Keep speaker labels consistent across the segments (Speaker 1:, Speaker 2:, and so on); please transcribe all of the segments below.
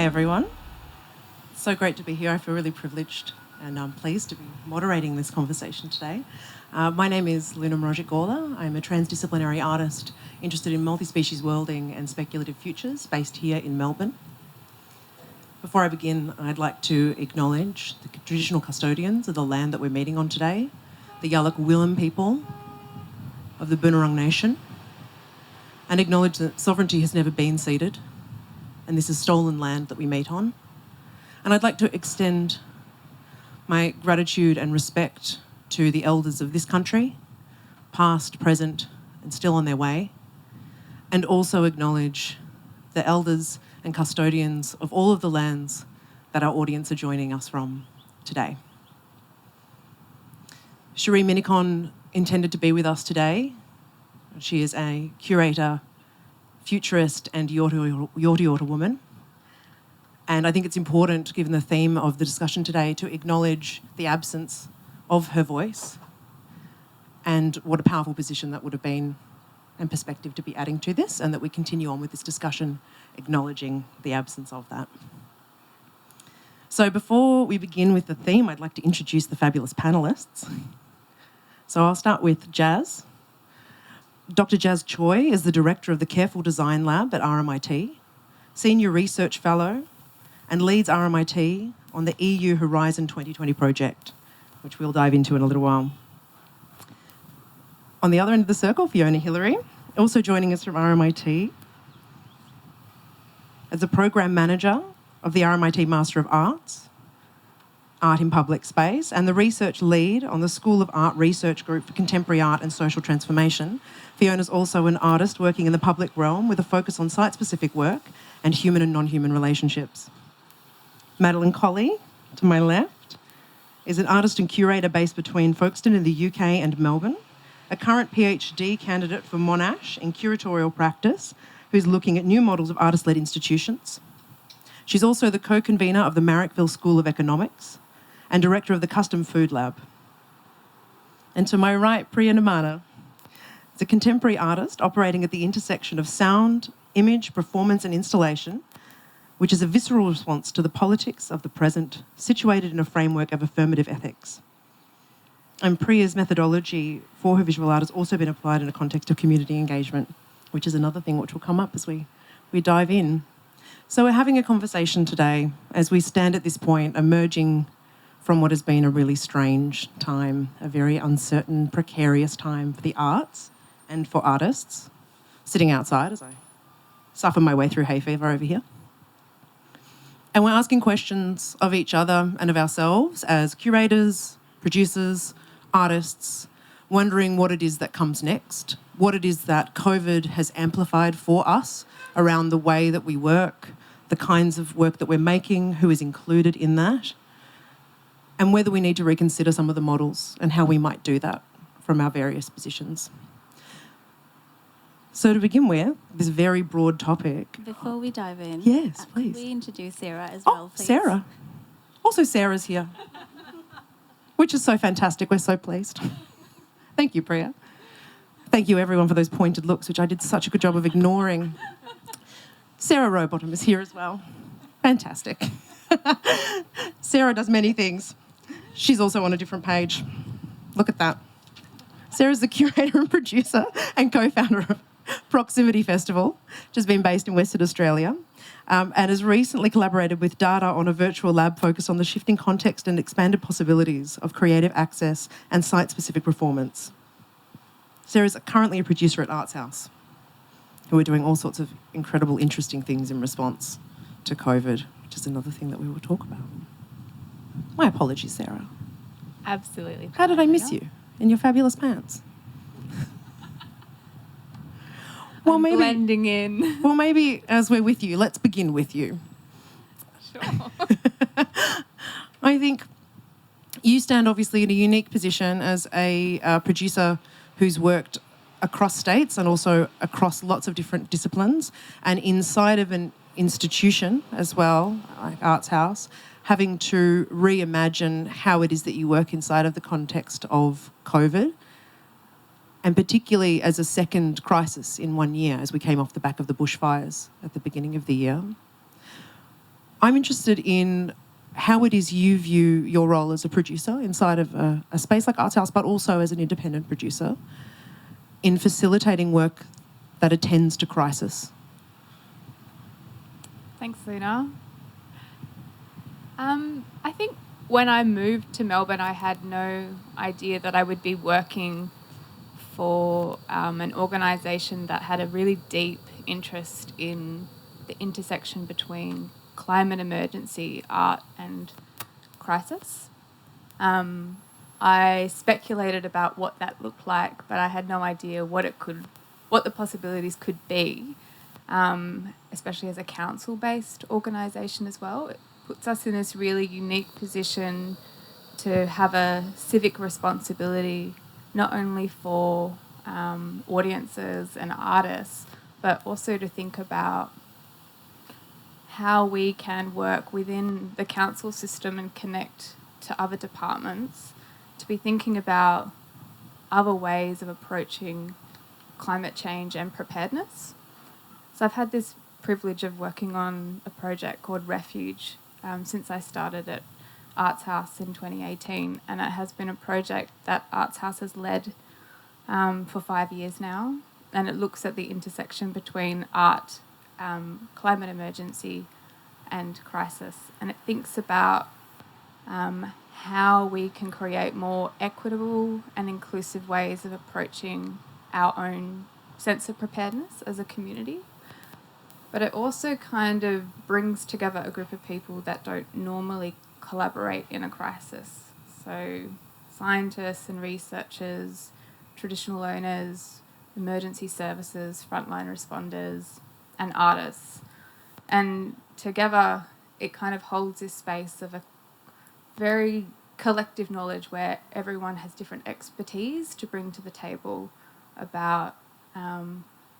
Speaker 1: Hi everyone. It's so great to be here. I feel really privileged and I'm pleased to be moderating this conversation today. My name is Luna Mrojic-Gawler. I'm a transdisciplinary artist interested in multi-species worlding and speculative futures based here in Melbourne. Before I begin, I'd like to acknowledge the traditional custodians of the land that we're meeting on today, the Yaluk Willem people of the Boonwurrung Nation, and acknowledge that sovereignty has never been ceded, and this is stolen land that we meet on. And I'd like to extend my gratitude and respect to the elders of this country, past, present, and still on their way, and also acknowledge the elders and custodians of all of the lands that our audience are joining us from today. Cherie Minicon intended to be with us today. She is a curator, futurist, and Yorta Yorta woman. And I think it's important, given the theme of the discussion today, to acknowledge the absence of her voice and what a powerful position that would have been and perspective to be adding to this, and that we continue on with this discussion acknowledging the absence of that. So before we begin with the theme, I'd like to introduce the fabulous panellists. So I'll start with Jazz. Dr. Jazz Choi is the Director of the Careful Design Lab at RMIT, Senior Research Fellow, and leads RMIT on the EU Horizon 2020 project, which we'll dive into in a little while. On the other end of the circle, Fiona Hillary, also joining us from RMIT as a Program Manager of the RMIT Master of Arts, Art in Public Space, and the Research Lead on the School of Art Research Group for Contemporary Art and Social Transformation. Fiona's also an artist working in the public realm with a focus on site-specific work and human and non-human relationships. Madeline Colley, to my left, is an artist and curator based between Folkestone in the UK and Melbourne, a current PhD candidate for Monash in curatorial practice, who's looking at new models of artist-led institutions. She's also the co-convener of the Marrickville School of Economics and director of the Custom Food Lab. And to my right, Priya Namana is a contemporary artist operating at the intersection of sound, image, performance and installation, which is a visceral response to the politics of the present, situated in a framework of affirmative ethics. And Priya's methodology for her visual art has also been applied in a context of community engagement, which is another thing which will come up as we dive in. So we're having a conversation today as we stand at this point, emerging from what has been a really strange time, a very uncertain, precarious time for the arts and for artists, sitting outside as I suffer my way through hay fever over here. And we're asking questions of each other and of ourselves as curators, producers, artists, wondering what it is that comes next, what it is that COVID has amplified for us around the way that we work, the kinds of work that we're making, who is included in that, and whether we need to reconsider some of the models and how we might do that from our various positions. So to begin with, this very broad topic.
Speaker 2: Before we dive in,
Speaker 1: yes, please.
Speaker 2: Can we introduce Sarah as well, please?
Speaker 1: Sarah. Also Sarah's here, which is so fantastic. We're so pleased. Thank you, Priya. Thank you, everyone, for those pointed looks, which I did such a good job of ignoring. Sarah Rowbottom is here as well. Fantastic. Sarah does many things. She's also on a different page. Look at that. Sarah's the curator and producer and co-founder of Proximity Festival, which has been based in Western Australia, and has recently collaborated with Data on a virtual lab focused on the shifting context and expanded possibilities of creative access and site-specific performance. Sarah's currently a producer at Arts House, who are doing all sorts of incredible, interesting things in response to COVID, which is another thing that we will talk about. My apologies, Sarah.
Speaker 2: Absolutely.
Speaker 1: How did I miss you in your fabulous pants? Well, maybe
Speaker 2: blending in.
Speaker 1: Well, maybe as we're with you, let's begin with you.
Speaker 2: Sure.
Speaker 1: I think you stand obviously in a unique position as a producer who's worked across states and also across lots of different disciplines, and inside of an institution as well, like Arts House, having to reimagine how it is that you work inside of the context of COVID, and particularly as a second crisis in 1 year, as we came off the back of the bushfires at the beginning of the year. I'm interested in how it is you view your role as a producer inside of a space like Arts House, but also as an independent producer in facilitating work that attends to crisis.
Speaker 2: Thanks, Luna. I think when I moved to Melbourne, I had no idea that I would be working for an organisation that had a really deep interest in the intersection between climate emergency, art and crisis. I speculated about what that looked like, but I had no idea what the possibilities could be, especially as a council-based organisation as well. It puts us in this really unique position to have a civic responsibility, not only for audiences and artists, but also to think about how we can work within the council system and connect to other departments, to be thinking about other ways of approaching climate change and preparedness. So I've had this privilege of working on a project called Refuge since I started at Arts House in 2018, and it has been a project that Arts House has led for 5 years now, and it looks at the intersection between art, climate emergency and crisis, and it thinks about how we can create more equitable and inclusive ways of approaching our own sense of preparedness as a community. But it also kind of brings together a group of people that don't normally collaborate in a crisis. So scientists and researchers, traditional owners, emergency services, frontline responders, and artists. And together it kind of holds this space of a very collective knowledge where everyone has different expertise to bring to the table about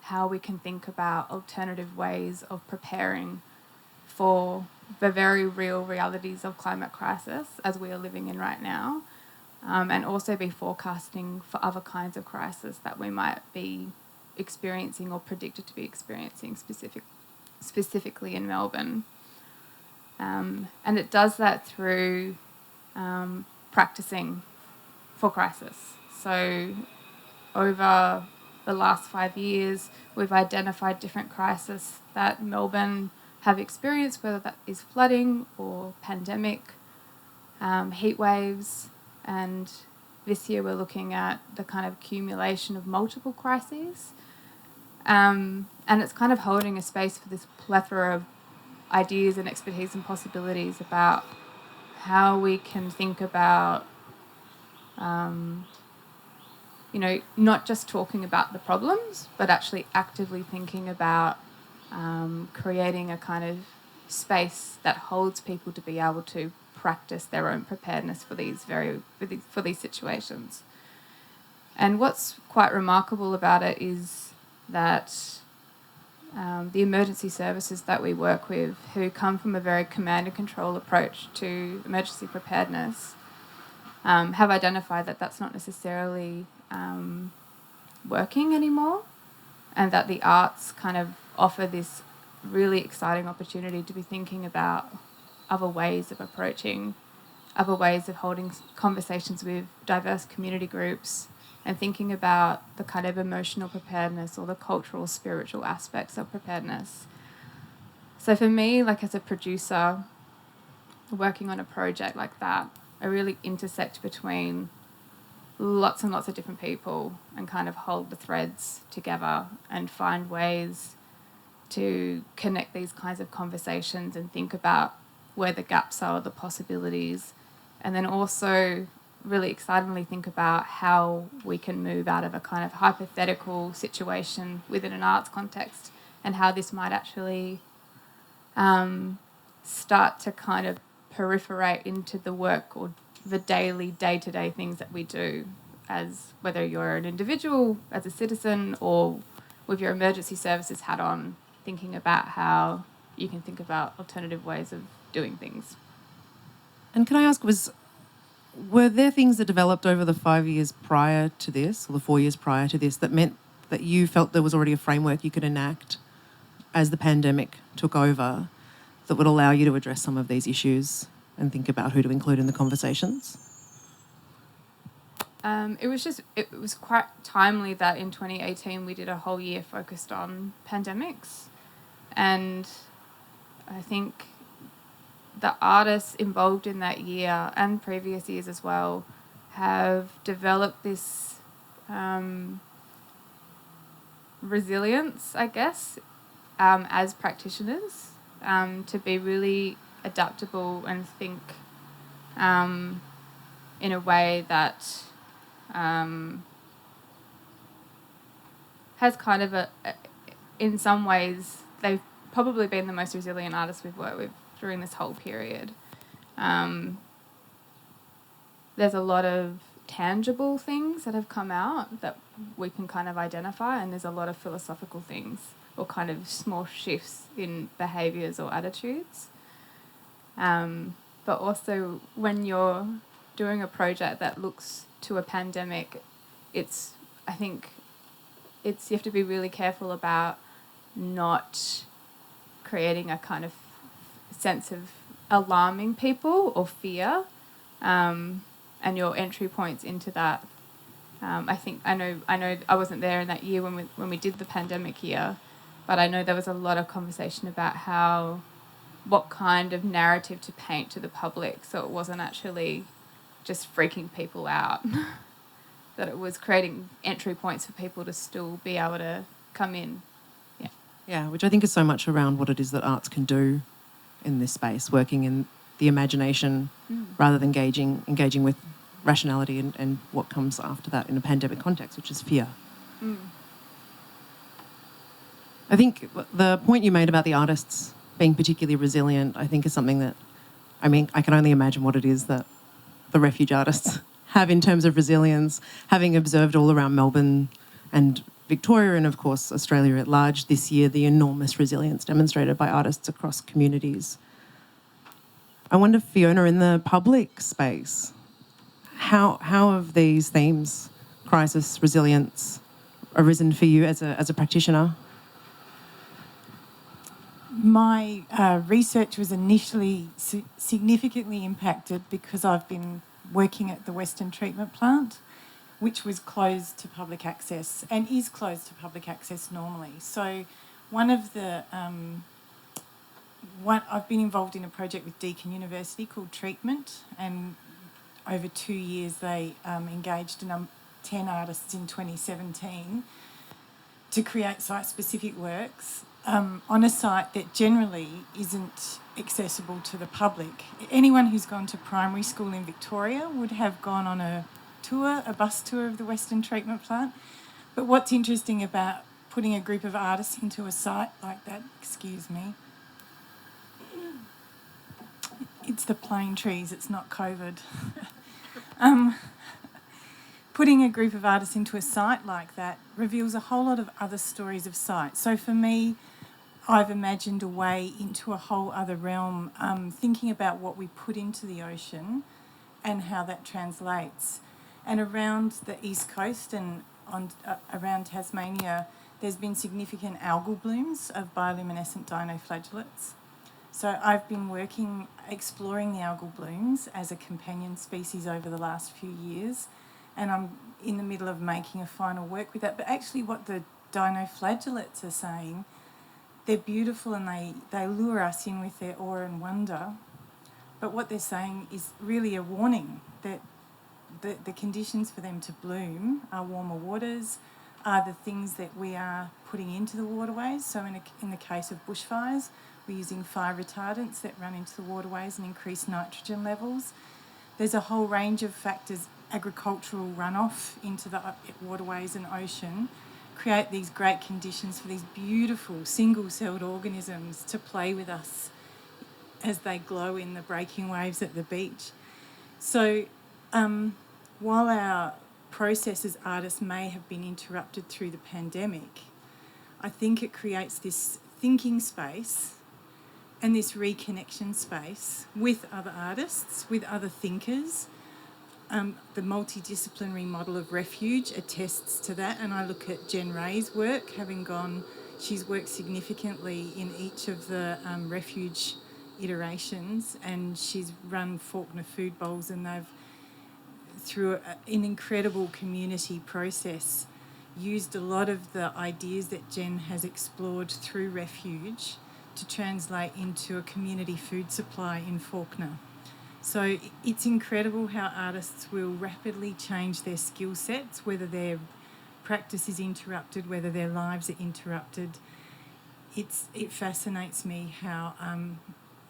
Speaker 2: how we can think about alternative ways of preparing for the very real realities of climate crisis as we are living in right now, and also be forecasting for other kinds of crisis that we might be experiencing or predicted to be experiencing specifically in Melbourne. And it does that through practicing for crisis. So over the last 5 years, we've identified different crises that Melbourne have experienced, whether that is flooding or pandemic, heat waves, and this year we're looking at the kind of accumulation of multiple crises. And it's kind of holding a space for this plethora of ideas and expertise and possibilities about how we can think about not just talking about the problems, but actually actively thinking about creating a kind of space that holds people to be able to practice their own preparedness for these situations. And what's quite remarkable about it is that the emergency services that we work with, who come from a very command and control approach to emergency preparedness, have identified that that's not necessarily working anymore, and that the arts kind of offer this really exciting opportunity to be thinking about other ways of approaching, other ways of holding conversations with diverse community groups, and thinking about the kind of emotional preparedness or the cultural, spiritual aspects of preparedness. So for me, like as a producer, working on a project like that, I really intersect between lots and lots of different people and kind of hold the threads together and find ways to connect these kinds of conversations and think about where the gaps are, the possibilities, and then also really excitingly think about how we can move out of a kind of hypothetical situation within an arts context and how this might actually start to kind of proliferate into the work or the daily, day-to-day things that we do, as whether you're an individual, as a citizen, or with your emergency services hat on, thinking about how you can think about alternative ways of doing things.
Speaker 1: And can I ask, were there things that developed over the 5 years prior to this, or the 4 years prior to this, that meant that you felt there was already a framework you could enact as the pandemic took over, that would allow you to address some of these issues and think about who to include in the conversations?
Speaker 2: It was quite timely that in 2018 we did a whole year focused on pandemics. And I think the artists involved in that year and previous years as well have developed this resilience, I guess, as practitioners, to be really adaptable and think in a way that has kind of in some ways, they've probably been the most resilient artists we've worked with during this whole period. There's a lot of tangible things that have come out that we can kind of identify, and there's a lot of philosophical things or kind of small shifts in behaviours or attitudes. But also when you're doing a project that looks to a pandemic, you have to be really careful about not creating a kind of sense of alarming people or fear, and your entry points into that. I know I wasn't there in that year when we did the pandemic year, but I know there was a lot of conversation about what kind of narrative to paint to the public, so it wasn't actually just freaking people out, that it was creating entry points for people to still be able to come in.
Speaker 1: Yeah, which I think is so much around what it is that arts can do in this space, working in the imagination rather than engaging with rationality and what comes after that in a pandemic context, which is fear. I think the point you made about the artists being particularly resilient, I think is something that, I can only imagine what it is that the Refuge artists have in terms of resilience, having observed all around Melbourne and Victoria and, of course, Australia at large this year, the enormous resilience demonstrated by artists across communities. I wonder, Fiona, in the public space, how have these themes, crisis, resilience, arisen for you as a practitioner?
Speaker 3: My research was initially significantly impacted because I've been working at the Western Treatment Plant, which was closed to public access and is closed to public access normally. So I've been involved in a project with Deakin University called Treatment, and over 2 years they engaged 10 artists in 2017 to create site-specific works on a site that generally isn't accessible to the public. Anyone who's gone to primary school in Victoria would have gone on a bus tour of the Western Treatment Plant. But what's interesting about putting a group of artists into a site like that, it's the plane trees, it's not COVID. Putting a group of artists into a site like that reveals a whole lot of other stories of sites. So for me, I've imagined a way into a whole other realm, thinking about what we put into the ocean and how that translates. And around the East Coast and around Tasmania, there's been significant algal blooms of bioluminescent dinoflagellates. So I've been exploring the algal blooms as a companion species over the last few years, and I'm in the middle of making a final work with that. But actually what the dinoflagellates are saying, they're beautiful and they lure us in with their awe and wonder. But what they're saying is really a warning that the conditions for them to bloom are warmer waters, are the things that we are putting into the waterways. So in the case of bushfires, we're using fire retardants that run into the waterways and increase nitrogen levels. There's a whole range of factors, agricultural runoff into the waterways and ocean, create these great conditions for these beautiful single-celled organisms to play with us as they glow in the breaking waves at the beach. So while our process as artists may have been interrupted through the pandemic, I think it creates this thinking space and this reconnection space with other artists, with other thinkers. The multidisciplinary model of Refuge attests to that, and I look at Jen Ray's work, she's worked significantly in each of the Refuge iterations, and she's run Faulkner Food Bowls, and they've, through an incredible community process, used a lot of the ideas that Jen has explored through Refuge to translate into a community food supply in Faulkner. So it's incredible how artists will rapidly change their skill sets, whether their practice is interrupted, whether their lives are interrupted. It fascinates me how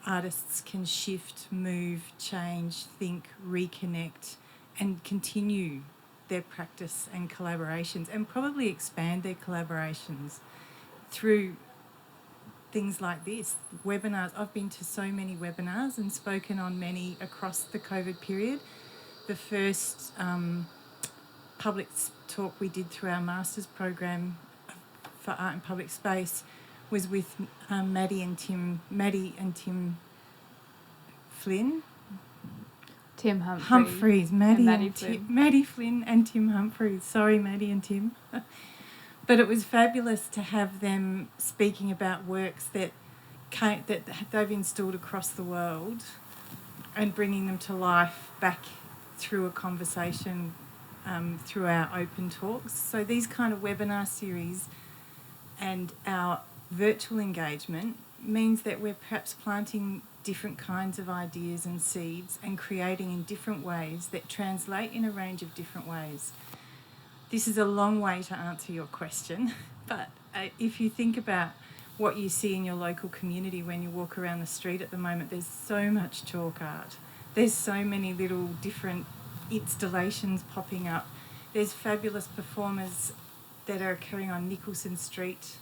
Speaker 3: artists can shift, move, change, think, reconnect, and continue their practice and collaborations, and probably expand their collaborations through things like this, webinars. I've been to so many webinars and spoken on many across the COVID period. The first public talk we did through our master's program for art and public space was with Maddie and Tim Flynn.
Speaker 2: Tim Humphreys.
Speaker 3: Maddie Flynn and Tim Humphreys. Sorry, Maddie and Tim. But it was fabulous to have them speaking about works that they've installed across the world and bringing them to life back through a conversation through our open talks. So these kind of webinar series and our virtual engagement means that we're perhaps planting different kinds of ideas and seeds and creating in different ways that translate in a range of different ways. This is a long way to answer your question, but if you think about what you see in your local community when you walk around the street at the moment, there's so much chalk art. There's so many little different installations popping up. There's fabulous performers that are occurring on Nicholson Street,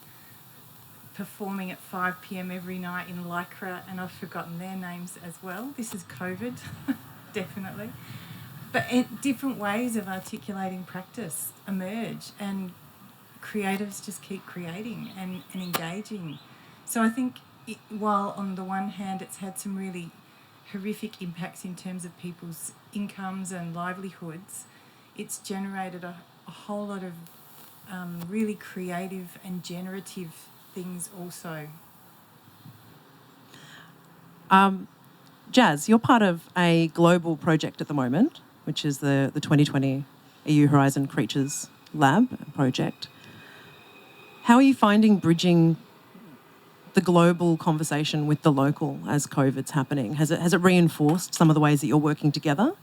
Speaker 3: performing at 5 p.m. every night in Lycra, and I've forgotten their names as well. This is COVID, definitely. But different ways of articulating practice emerge, and creatives just keep creating and engaging. So I think while on the one hand it's had some really horrific impacts in terms of people's incomes and livelihoods, it's generated a whole lot of really creative and generative things also.
Speaker 1: Jazz, you're part of a global project at the moment, which is the 2020 EU Horizon Creatures Lab project. How are you finding bridging the global conversation with the local as COVID's happening? Has it reinforced some of the ways that you're working together?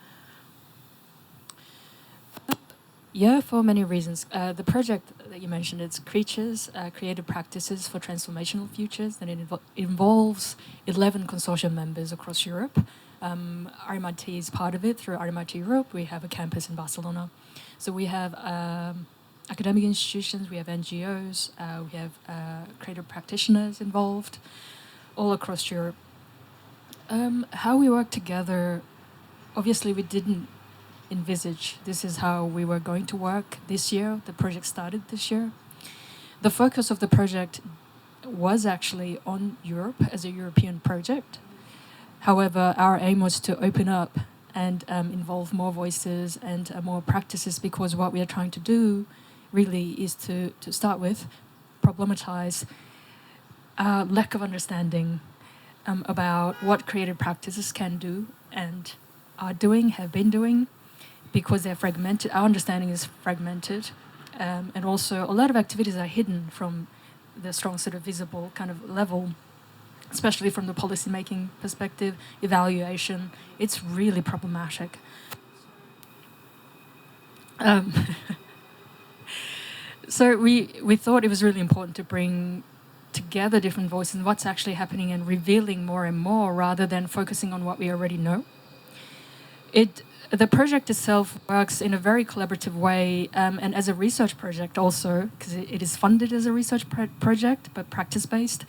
Speaker 4: Yeah, for many reasons. The project that you mentioned, it's Creatures, Creative Practices for Transformational Futures, and it involves 11 consortium members across Europe. RMIT is part of it. Through RMIT Europe, we have a campus in Barcelona. So we have academic institutions, we have NGOs, we have creative practitioners involved all across Europe. How we work together, obviously we didn't envisage this is how we were going to work this year. The project started this year. The focus of the project was actually on Europe as a European project. However, our aim was to open up and involve more voices and more practices, because what we are trying to do really is to start with problematize lack of understanding about what creative practices can do and are doing, have been doing, because they're fragmented. Our understanding is fragmented, and also a lot of activities are hidden from the strong sort of visible kind of level, especially from the policy-making perspective, evaluation. It's really problematic. So we thought it was really important to bring together different voices and what's actually happening and revealing more and more rather than focusing on what we already know. The project itself works in a very collaborative way, and as a research project also, because it is funded as a research project, but practice-based.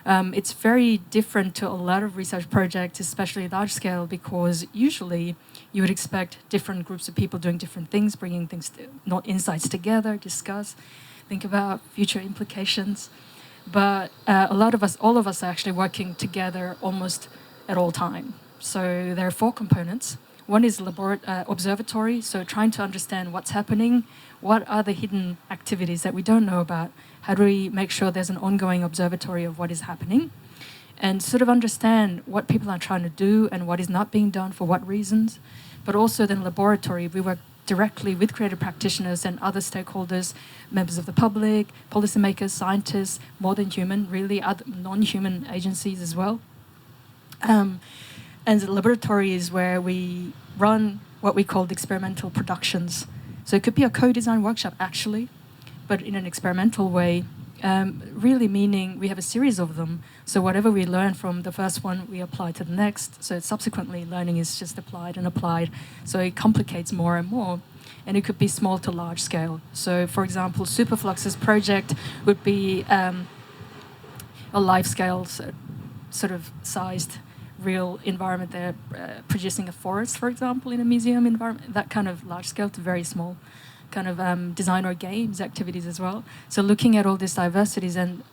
Speaker 4: It's very different to a lot of research projects, especially large scale, because usually you would expect different groups of people doing different things, bringing things, not insights together, discuss, think about future implications. But all of us are actually working together almost at all time. So there are 4 components. One is Observatory, so trying to understand what's happening, what are the hidden activities that we don't know about, how do we make sure there's an ongoing observatory of what is happening, and sort of understand what people are trying to do and what is not being done for what reasons. But also then laboratory, we work directly with creative practitioners and other stakeholders, members of the public, policymakers, scientists, more than human, really other non-human agencies as well. And the laboratory is where we run what we call experimental productions. So it could be a co-design workshop actually, but in an experimental way, really meaning we have a series of them. So whatever we learn from the first one, we apply to the next. So subsequently, learning is just applied and applied. So it complicates more and more. And it could be small to large scale. So for example, Superflux's project would be a life scale sort of sized real environment. They're producing a forest, for example, in a museum environment, that kind of large scale to very small kind of design or games activities as well. So looking at all these diversities and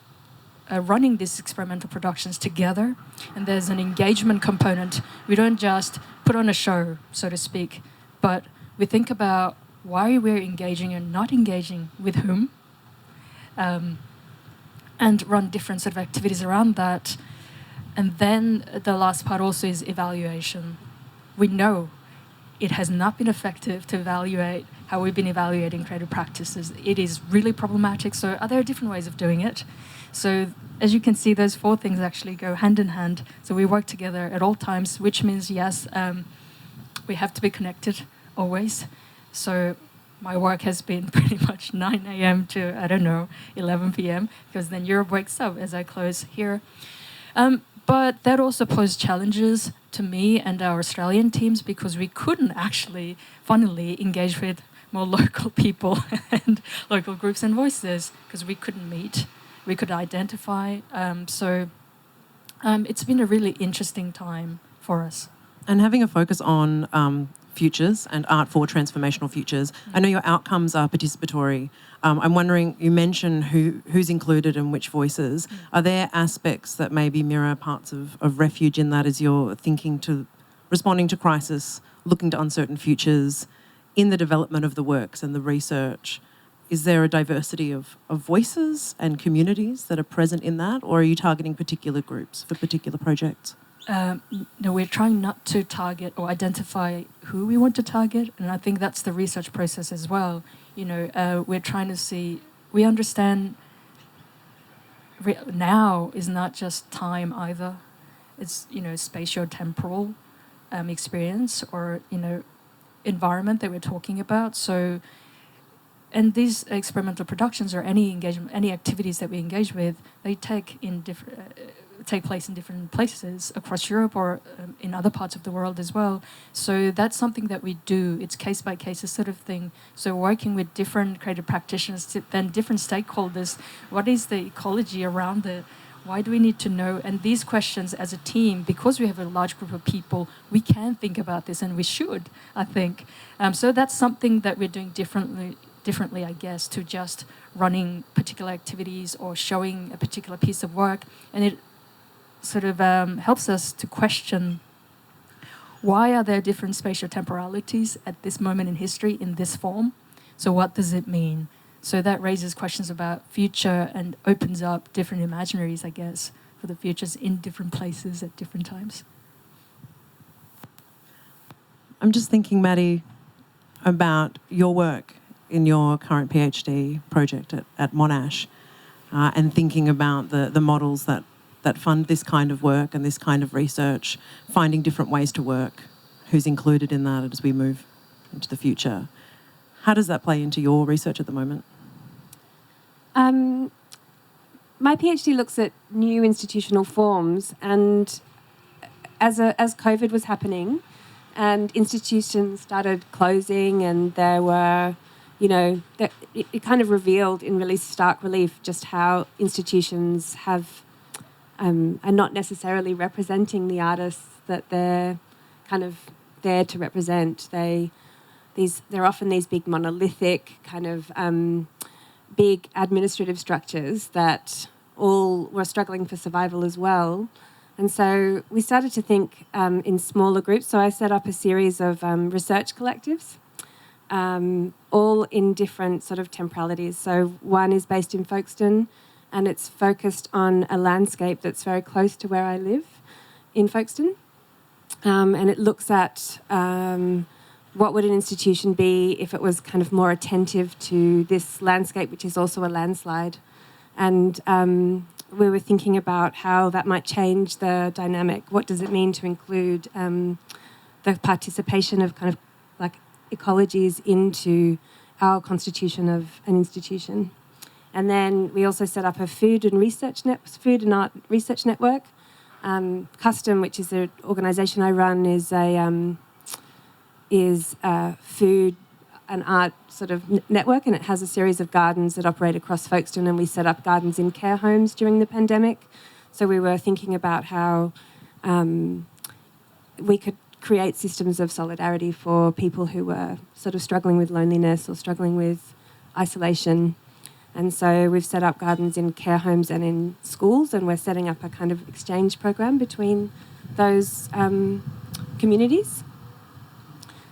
Speaker 4: running these experimental productions together, and there's an engagement component. We don't just put on a show, so to speak, but we think about why we're engaging and not engaging with whom, and run different sort of activities around that. And then the last part also is evaluation. We know it has not been effective to evaluate how we've been evaluating creative practices. It is really problematic. So are there different ways of doing it? So as you can see, those four things actually go hand in hand. So we work together at all times, which means, yes, we have to be connected always. So my work has been pretty much 9 a.m. to, 11 p.m., because then Europe wakes up as I close here. But that also posed challenges to me and our Australian teams, because we couldn't actually, funnily, engage with more local people and local groups and voices, because we couldn't meet, we could identify. So it's been a really interesting time for us.
Speaker 1: And having a focus on futures and art for transformational futures, I know your outcomes are participatory. I'm wondering, you mentioned who's included and which voices. Are there aspects that maybe mirror parts of Refuge in that as you're thinking to responding to crisis, looking to uncertain futures in the development of the works and the research? Is there a diversity of voices and communities that are present in that, or are you targeting particular groups for particular projects?
Speaker 4: No, we're trying not to target or identify who we want to target, and I think that's the research process as well. We're trying to see, we understand now is not just time either. It's, spatial temporal experience or, environment that we're talking about. So, and these experimental productions or any engagement, any activities that we engage with, they take place in different places across Europe or in other parts of the world as well. So that's something that we do. It's case by case sort of thing. So working with different creative practitioners, then different stakeholders, what is the ecology around it? Why do we need to know? And these questions as a team, because we have a large group of people, we can think about this, and we should, I think. So that's something that we're doing differently, I guess, to just running particular activities or showing a particular piece of work. And it sort of helps us to question, why are there different spatial temporalities at this moment in history in this form? So what does it mean? So that raises questions about future and opens up different imaginaries, I guess, for the futures in different places at different times.
Speaker 1: I'm just thinking, Maddie, about your work in your current PhD project at Monash, and thinking about the models that fund this kind of work and this kind of research, finding different ways to work, who's included in that as we move into the future. How does that play into your research at the moment?
Speaker 5: My PhD looks at new institutional forms, and as COVID was happening and institutions started closing, and there were, it kind of revealed in really stark relief just how institutions are not necessarily representing the artists that they're kind of there to represent. They're often these big monolithic kind of big administrative structures that all were struggling for survival as well. And so we started to think in smaller groups. So I set up a series of research collectives, all in different sort of temporalities. So one is based in Folkestone, and it's focused on a landscape that's very close to where I live in Folkestone. And it looks at what would an institution be if it was kind of more attentive to this landscape, which is also a landslide. And we were thinking about how that might change the dynamic. What does it mean to include the participation of kind of like ecologies into our constitution of an institution? And then we also set up a food and art research network. Custom, which is the organisation I run, is a food and art sort of network, and it has a series of gardens that operate across Folkestone, and we set up gardens in care homes during the pandemic. So we were thinking about how we could create systems of solidarity for people who were sort of struggling with loneliness or struggling with isolation. And so we've set up gardens in care homes and in schools, and we're setting up a kind of exchange program between those communities.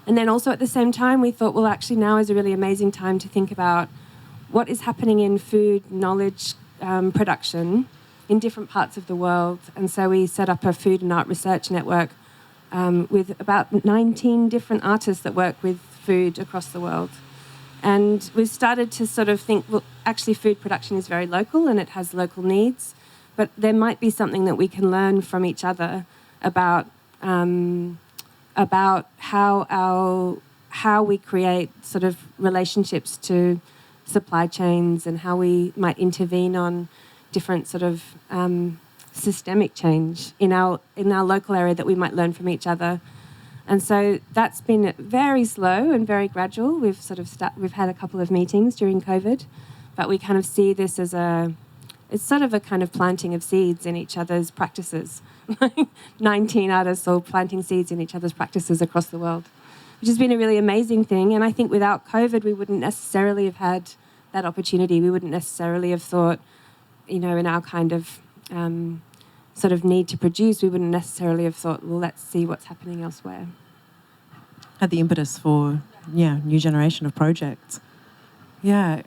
Speaker 5: And then also at the same time, we thought, well, actually now is a really amazing time to think about what is happening in food knowledge production in different parts of the world. And so we set up a food and art research network with about 19 different artists that work with food across the world. And we've started to sort of think, well, actually food production is very local and it has local needs, but there might be something that we can learn from each other about how we create sort of relationships to supply chains and how we might intervene on different sort of systemic change in our local area that we might learn from each other. And so that's been very slow and very gradual. We've had a couple of meetings during COVID, but we kind of see this as it's sort of a kind of planting of seeds in each other's practices. 19 artists all planting seeds in each other's practices across the world, which has been a really amazing thing. And I think without COVID, we wouldn't necessarily have had that opportunity. We wouldn't necessarily have thought, in our kind of sort of need to produce, we wouldn't necessarily have thought, well, let's see what's happening elsewhere.
Speaker 1: Had the impetus for, new generation of projects. Yeah.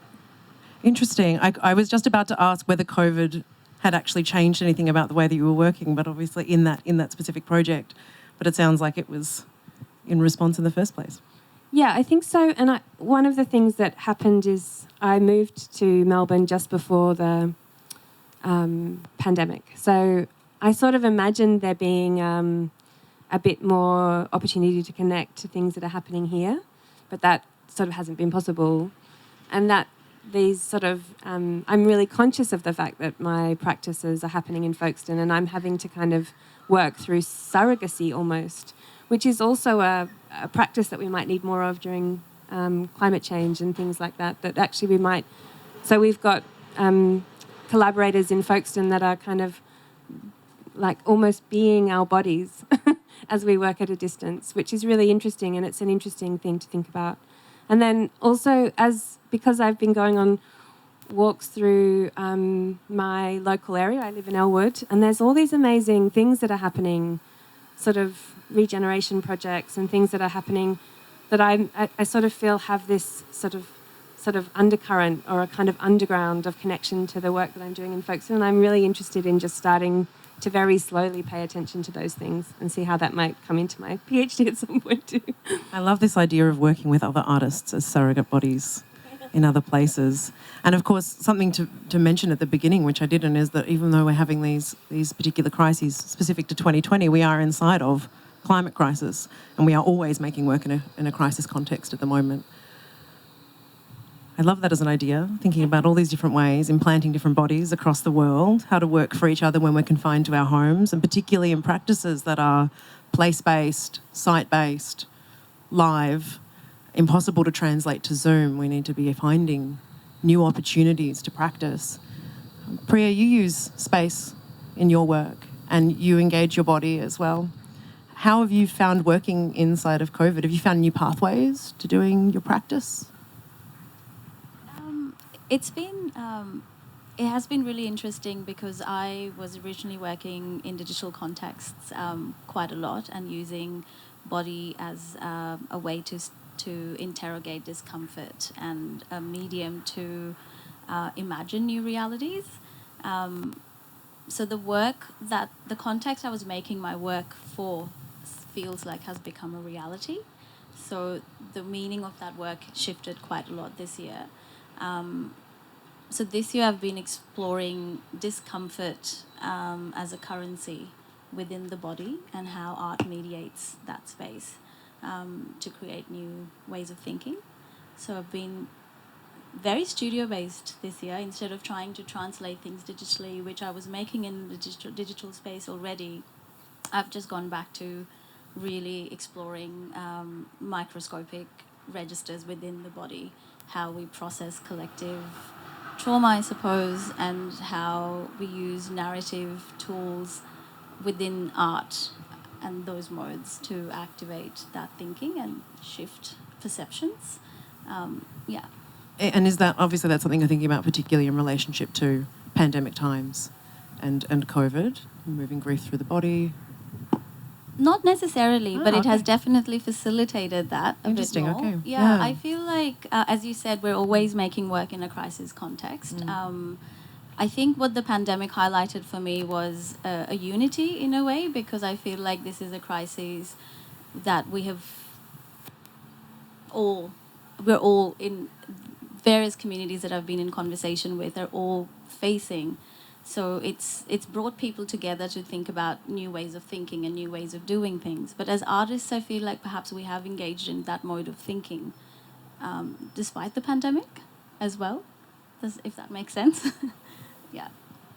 Speaker 1: Interesting. I was just about to ask whether COVID had actually changed anything about the way that you were working, but obviously in that specific project. But it sounds like it was in response in the first place.
Speaker 5: Yeah, I think so. And one of the things that happened is I moved to Melbourne just before the pandemic. So I sort of imagined there being a bit more opportunity to connect to things that are happening here, but that sort of hasn't been possible. And that these sort of, I'm really conscious of the fact that my practices are happening in Folkestone, and I'm having to kind of work through surrogacy almost, which is also a practice that we might need more of during climate change and things like that, that actually we might... So we've got collaborators in Folkestone that are kind of like almost being our bodies as we work at a distance, which is really interesting, and it's an interesting thing to think about. And then also, because I've been going on walks through my local area, I live in Elwood, and there's all these amazing things that are happening, sort of regeneration projects and things that are happening that I sort of feel have this sort of undercurrent or a kind of underground of connection to the work that I'm doing in Folkestone. And I'm really interested in just starting to very slowly pay attention to those things and see how that might come into my PhD at some point too.
Speaker 1: I love this idea of working with other artists as surrogate bodies in other places. And of course, something to mention at the beginning, which I didn't, is that even though we're having these particular crises specific to 2020, we are inside of climate crisis, and we are always making work in a crisis context at the moment. I love that as an idea, thinking about all these different ways, implanting different bodies across the world, how to work for each other when we're confined to our homes, and particularly in practices that are place-based, site-based, live, impossible to translate to Zoom. We need to be finding new opportunities to practice. Priya, you use space in your work and you engage your body as well. How have you found working inside of COVID? Have you found new pathways to doing your practice?
Speaker 6: It has been really interesting because I was originally working in digital contexts quite a lot and using body as a way to interrogate discomfort and a medium to imagine new realities. So the context I was making my work for feels like has become a reality. So the meaning of that work shifted quite a lot this year. So this year I've been exploring discomfort as a currency within the body and how art mediates that space to create new ways of thinking. So I've been very studio-based this year. Instead of trying to translate things digitally, which I was making in the digital space already, I've just gone back to really exploring microscopic registers within the body, how we process collective trauma, I suppose, and how we use narrative tools within art and those modes to activate that thinking and shift perceptions. Yeah.
Speaker 1: And is that, obviously that's something you're thinking about particularly in relationship to pandemic times and COVID, moving grief through the body?
Speaker 6: Not necessarily, but it has
Speaker 1: okay.
Speaker 6: definitely facilitated that a bit
Speaker 1: Interesting,
Speaker 6: more.
Speaker 1: okay.
Speaker 6: Yeah,
Speaker 1: Yeah.
Speaker 6: I feel like, as you said, we're always making work in a crisis context. I think what the pandemic highlighted for me was a unity in a way, because I feel like this is a crisis that we're all in various communities that I've been in conversation with are all facing. So it's brought people together to think about new ways of thinking and new ways of doing things. But as artists, I feel like perhaps we have engaged in that mode of thinking despite the pandemic as well, if that makes sense. Yeah.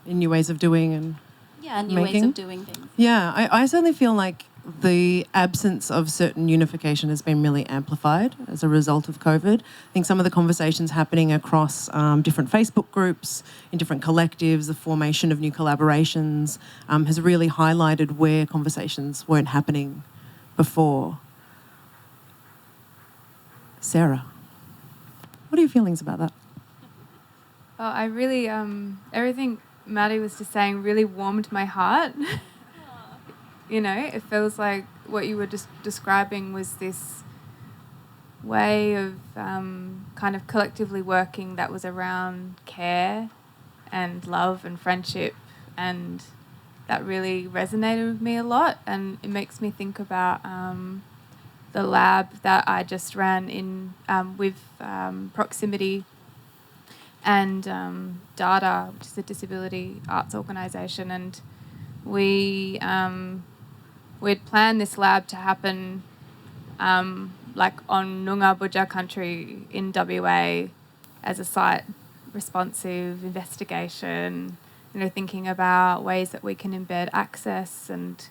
Speaker 1: In new ways of doing and
Speaker 6: Yeah, new
Speaker 1: making?
Speaker 6: ways of doing things.
Speaker 1: Yeah, I certainly feel like the absence of certain unification has been really amplified as a result of COVID. I think some of the conversations happening across different Facebook groups, in different collectives, the formation of new collaborations has really highlighted where conversations weren't happening before. Sarah, what are your feelings about that?
Speaker 2: Oh, I really, everything Maddie was just saying really warmed my heart. You know, it feels like what you were just describing was this way of kind of collectively working that was around care and love and friendship, and that really resonated with me a lot. And it makes me think about the lab that I just ran in with Proximity and Data, which is a disability arts organisation, and we'd planned this lab to happen like on Noongar Budja country in WA as a site responsive investigation, you know, thinking about ways that we can embed access and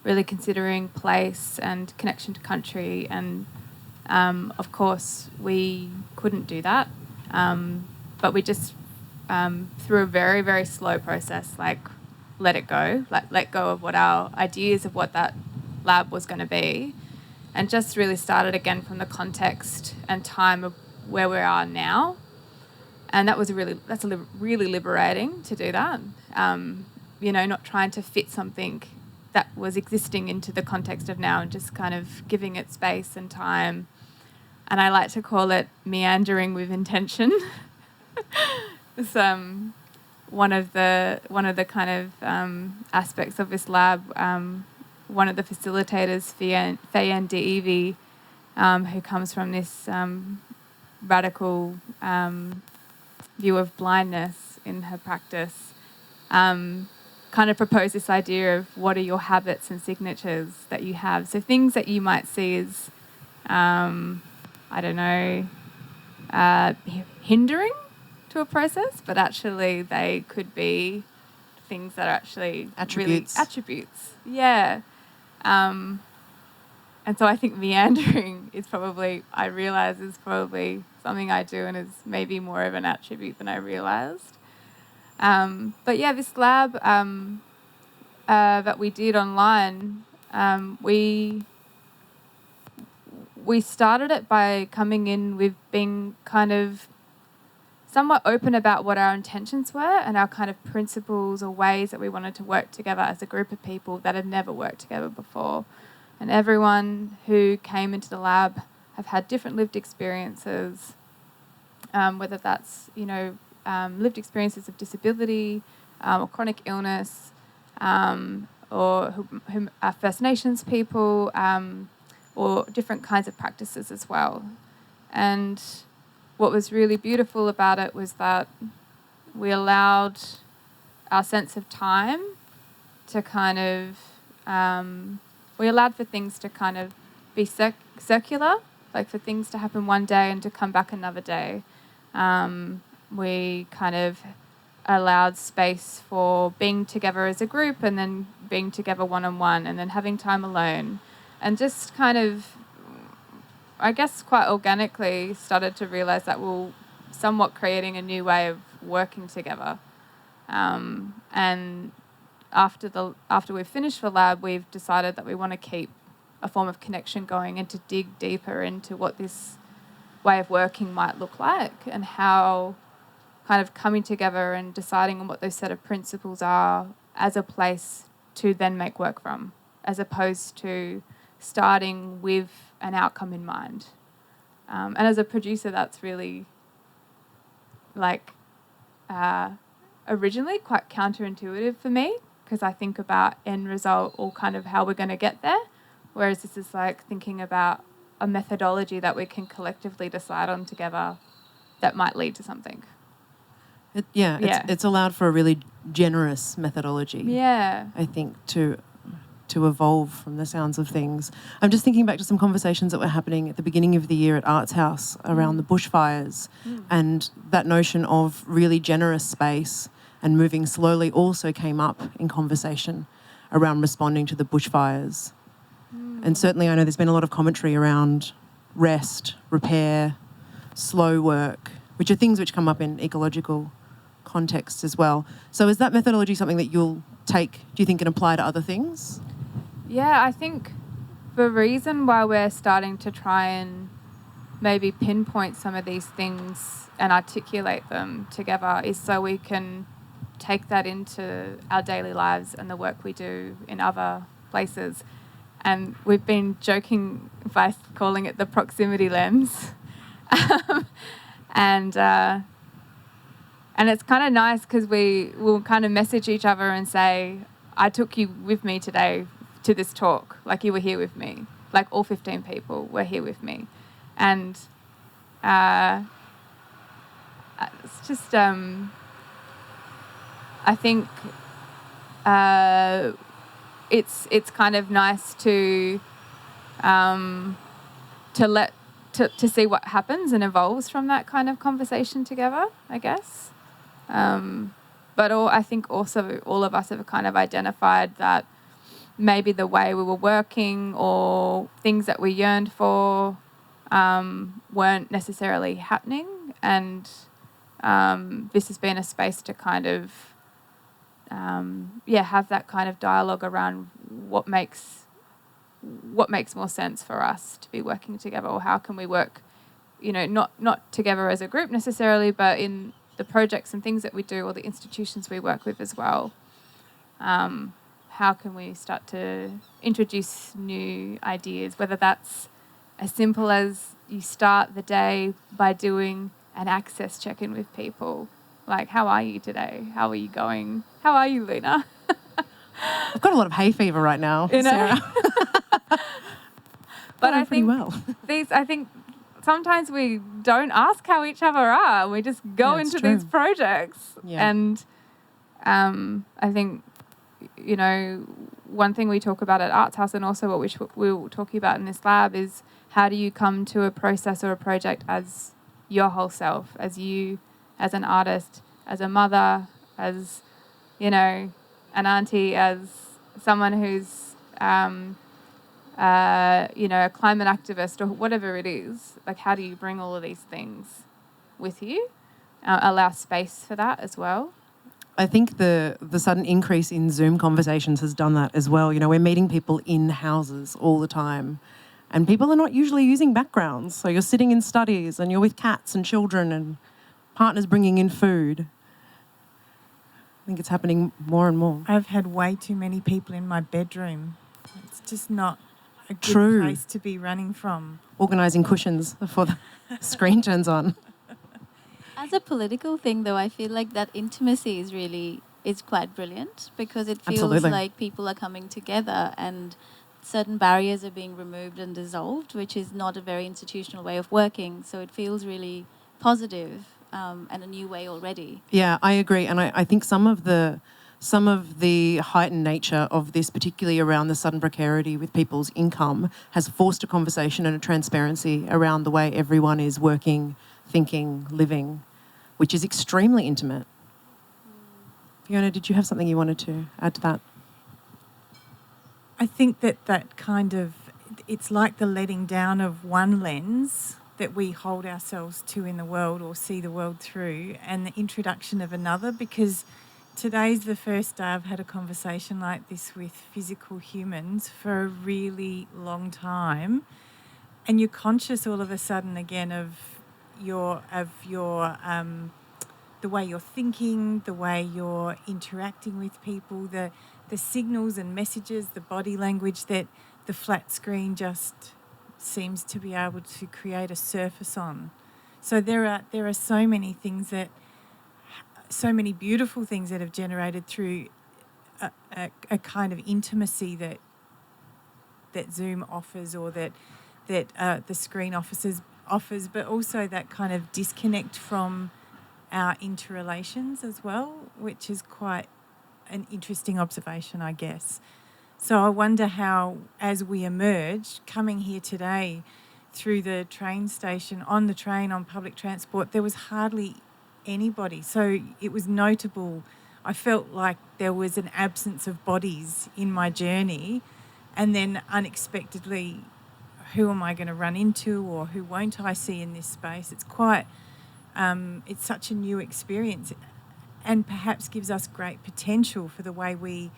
Speaker 2: really considering place and connection to country. And of course we couldn't do that, but we just through a very, very slow process, like let go of what our ideas of what that lab was going to be, and just really started again from the context and time of where we are now. And that's really liberating to do that. You know, not trying to fit something that was existing into the context of now and just kind of giving it space and time. And I like to call it meandering with intention. It's one of the kind of aspects of this lab. One of the facilitators, Fayen Deevi, who comes from this radical view of blindness in her practice, kind of proposed this idea of what are your habits and signatures that you have. So things that you might see as, hindering to a process, but actually they could be things that are actually
Speaker 1: Attributes.
Speaker 2: Really attributes. Yeah. And so I think meandering is probably something I do and is maybe more of an attribute than I realised. But yeah, this lab that we did online, we started it by coming in with being kind of somewhat open about what our intentions were and our kind of principles or ways that we wanted to work together as a group of people that had never worked together before. And everyone who came into the lab have had different lived experiences, whether that's, lived experiences of disability, or chronic illness, or who are First Nations people, or different kinds of practices as well. And what was really beautiful about it was that we allowed our sense of time to kind of, we allowed for things to kind of be circular, like for things to happen one day and to come back another day. We kind of allowed space for being together as a group and then being together one-on-one and then having time alone. And just kind of, I guess quite organically started to realise that we're somewhat creating a new way of working together. And after we've finished the lab, we've decided that we want to keep a form of connection going and to dig deeper into what this way of working might look like and how kind of coming together and deciding on what those set of principles are as a place to then make work from, as opposed to starting with an outcome in mind. And as a producer, that's really originally quite counterintuitive for me, because I think about end result or kind of how we're going to get there, whereas this is like thinking about a methodology that we can collectively decide on together that might lead to something.
Speaker 1: It's allowed for a really generous methodology.
Speaker 2: Yeah.
Speaker 1: I think to evolve from the sounds of things. I'm just thinking back to some conversations that were happening at the beginning of the year at Arts House around the bushfires, and that notion of really generous space and moving slowly also came up in conversation around responding to the bushfires. And certainly I know there's been a lot of commentary around rest, repair, slow work, which are things which come up in ecological contexts as well. So is that methodology something that you'll take, do you think, and apply to other things?
Speaker 2: Yeah, I think the reason why we're starting to try and maybe pinpoint some of these things and articulate them together is so we can take that into our daily lives and the work we do in other places. And we've been joking by calling it the proximity lens. And it's kind of nice because we will kind of message each other and say, I took you with me today to this talk, like you were here with me, like all 15 people were here with me. And it's just, I think it's kind of nice to see what happens and evolves from that kind of conversation together, I guess. But I think also all of us have kind of identified that maybe the way we were working or things that we yearned for weren't necessarily happening, and this has been a space to kind of have that kind of dialogue around what makes more sense for us to be working together, or how can we work, not together as a group necessarily, but in the projects and things that we do or the institutions we work with as well. How can we start to introduce new ideas, whether that's as simple as you start the day by doing an access check-in with people. Like, how are you today? How are you going? How are you, Lena?
Speaker 1: I've got a lot of hay fever right now, Sarah.
Speaker 2: But I think
Speaker 1: well.
Speaker 2: I think sometimes we don't ask how each other are. We just go into these projects. Yeah. And I think, one thing we talk about at Arts House, and also what we're talking about in this lab, is how do you come to a process or a project as your whole self, as you, as an artist, as a mother, as, an auntie, as someone who's, a climate activist or whatever it is. Like, how do you bring all of these things with you? Allow space for that as well.
Speaker 1: I think the sudden increase in Zoom conversations has done that as well. We're meeting people in houses all the time, and people are not usually using backgrounds. So you're sitting in studies and you're with cats and children and partners bringing in food. I think it's happening more and more.
Speaker 3: I've had way too many people in my bedroom. It's just not a good place to be running from.
Speaker 1: Organising cushions before the screen turns on.
Speaker 6: As a political thing, though, I feel like that intimacy is really is quite brilliant, because it feels
Speaker 1: Absolutely.
Speaker 6: like people are coming together and certain barriers are being removed and dissolved, which is not a very institutional way of working. So it feels really positive, and a new way already.
Speaker 1: Yeah, I agree. And I think some of the heightened nature of this, particularly around the sudden precarity with people's income, has forced a conversation and a transparency around the way everyone is working, thinking, living, which is extremely intimate. Fiona, did you have something you wanted to add to that?
Speaker 3: I think that kind of, it's like the letting down of one lens that we hold ourselves to in the world or see the world through, and the introduction of another, because today's the first day I've had a conversation like this with physical humans for a really long time, and you're conscious all of a sudden again of your the way you're thinking, the way you're interacting with people, the signals and messages, the body language that the flat screen just seems to be able to create a surface on. So there are so many things so many beautiful things that have generated through a kind of intimacy that Zoom offers, or that the screen offers, but also that kind of disconnect from our interrelations as well, which is quite an interesting observation, I guess. So I wonder how, as we emerge, coming here today through the train station, on the train, on public transport, there was hardly anybody. So it was notable. I felt like there was an absence of bodies in my journey, and then unexpectedly, who am I going to run into, or who won't I see in this space? It's quite, it's such a new experience, and perhaps gives us great potential for the way we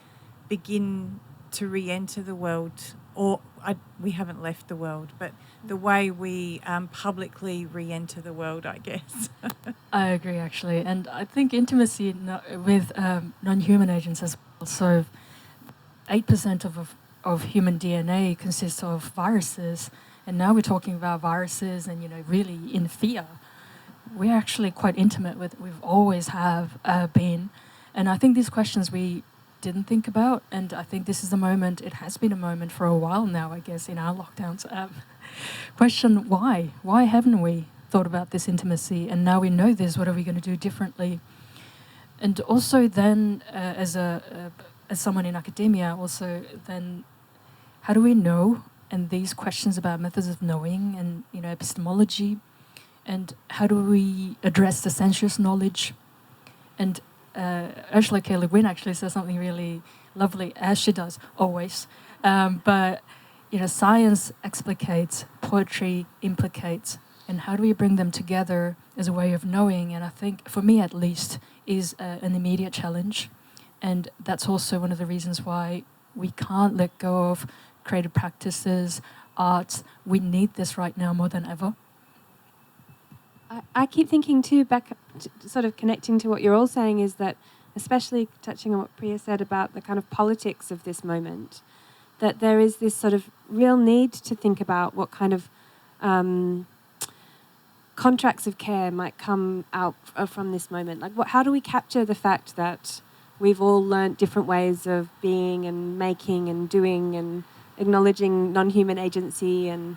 Speaker 3: begin to re-enter the world, or we haven't left the world, but the way we publicly re-enter the world, I guess.
Speaker 4: I agree, actually. And I think intimacy with non-human agents as well. So 8% of human DNA consists of viruses, and now we're talking about viruses and, really in fear. We're actually quite intimate with, we've always have been. And I think these questions we didn't think about, and I think this is the moment, it has been a moment for a while now, I guess, in our lockdowns. Question, why? Why haven't we thought about this intimacy? And now we know this, what are we going to do differently? And also then, as someone in academia, also then, how do we know? And these questions about methods of knowing and, epistemology, and how do we address the sensuous knowledge? And Ursula K. Le Guin actually says something really lovely, as she does always. But science explicates, poetry implicates, and how do we bring them together as a way of knowing? And I think, for me at least, is an immediate challenge, and that's also one of the reasons why we can't let go of creative practices, arts. We need this right now more than ever.
Speaker 5: I keep thinking too, back sort of connecting to what you're all saying, is that, especially touching on what Priya said about the kind of politics of this moment, that there is this sort of real need to think about what kind of contracts of care might come out from this moment. Like, how do we capture the fact that we've all learnt different ways of being and making and doing and acknowledging non-human agency and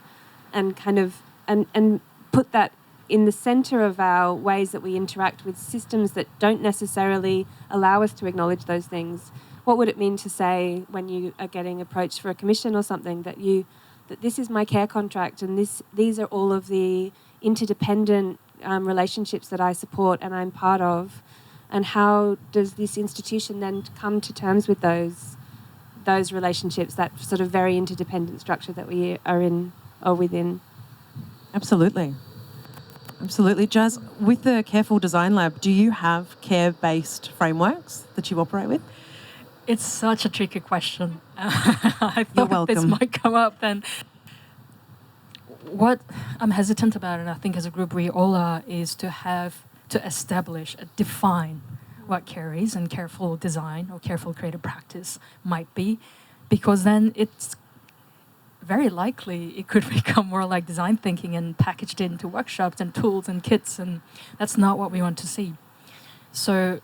Speaker 5: kind of and put that in the centre of our ways that we interact with systems that don't necessarily allow us to acknowledge those things. What would it mean to say, when you are getting approached for a commission or something, that this is my care contract, and these are all of the interdependent relationships that I support and I'm part of, and how does this institution then come to terms with those relationships, that sort of very interdependent structure that we are in or within?
Speaker 1: Absolutely. Absolutely. Jazz, with the Careful Design Lab, do you have care-based frameworks that you operate with?
Speaker 4: It's such a tricky question. I
Speaker 1: You're
Speaker 4: thought
Speaker 1: welcome.
Speaker 4: this might come up, and what I'm hesitant about, and I think as a group we all are, is to establish, define what care is and careful design or careful creative practice might be, because then it's very likely it could become more like design thinking and packaged into workshops and tools and kits, and that's not what we want to see. So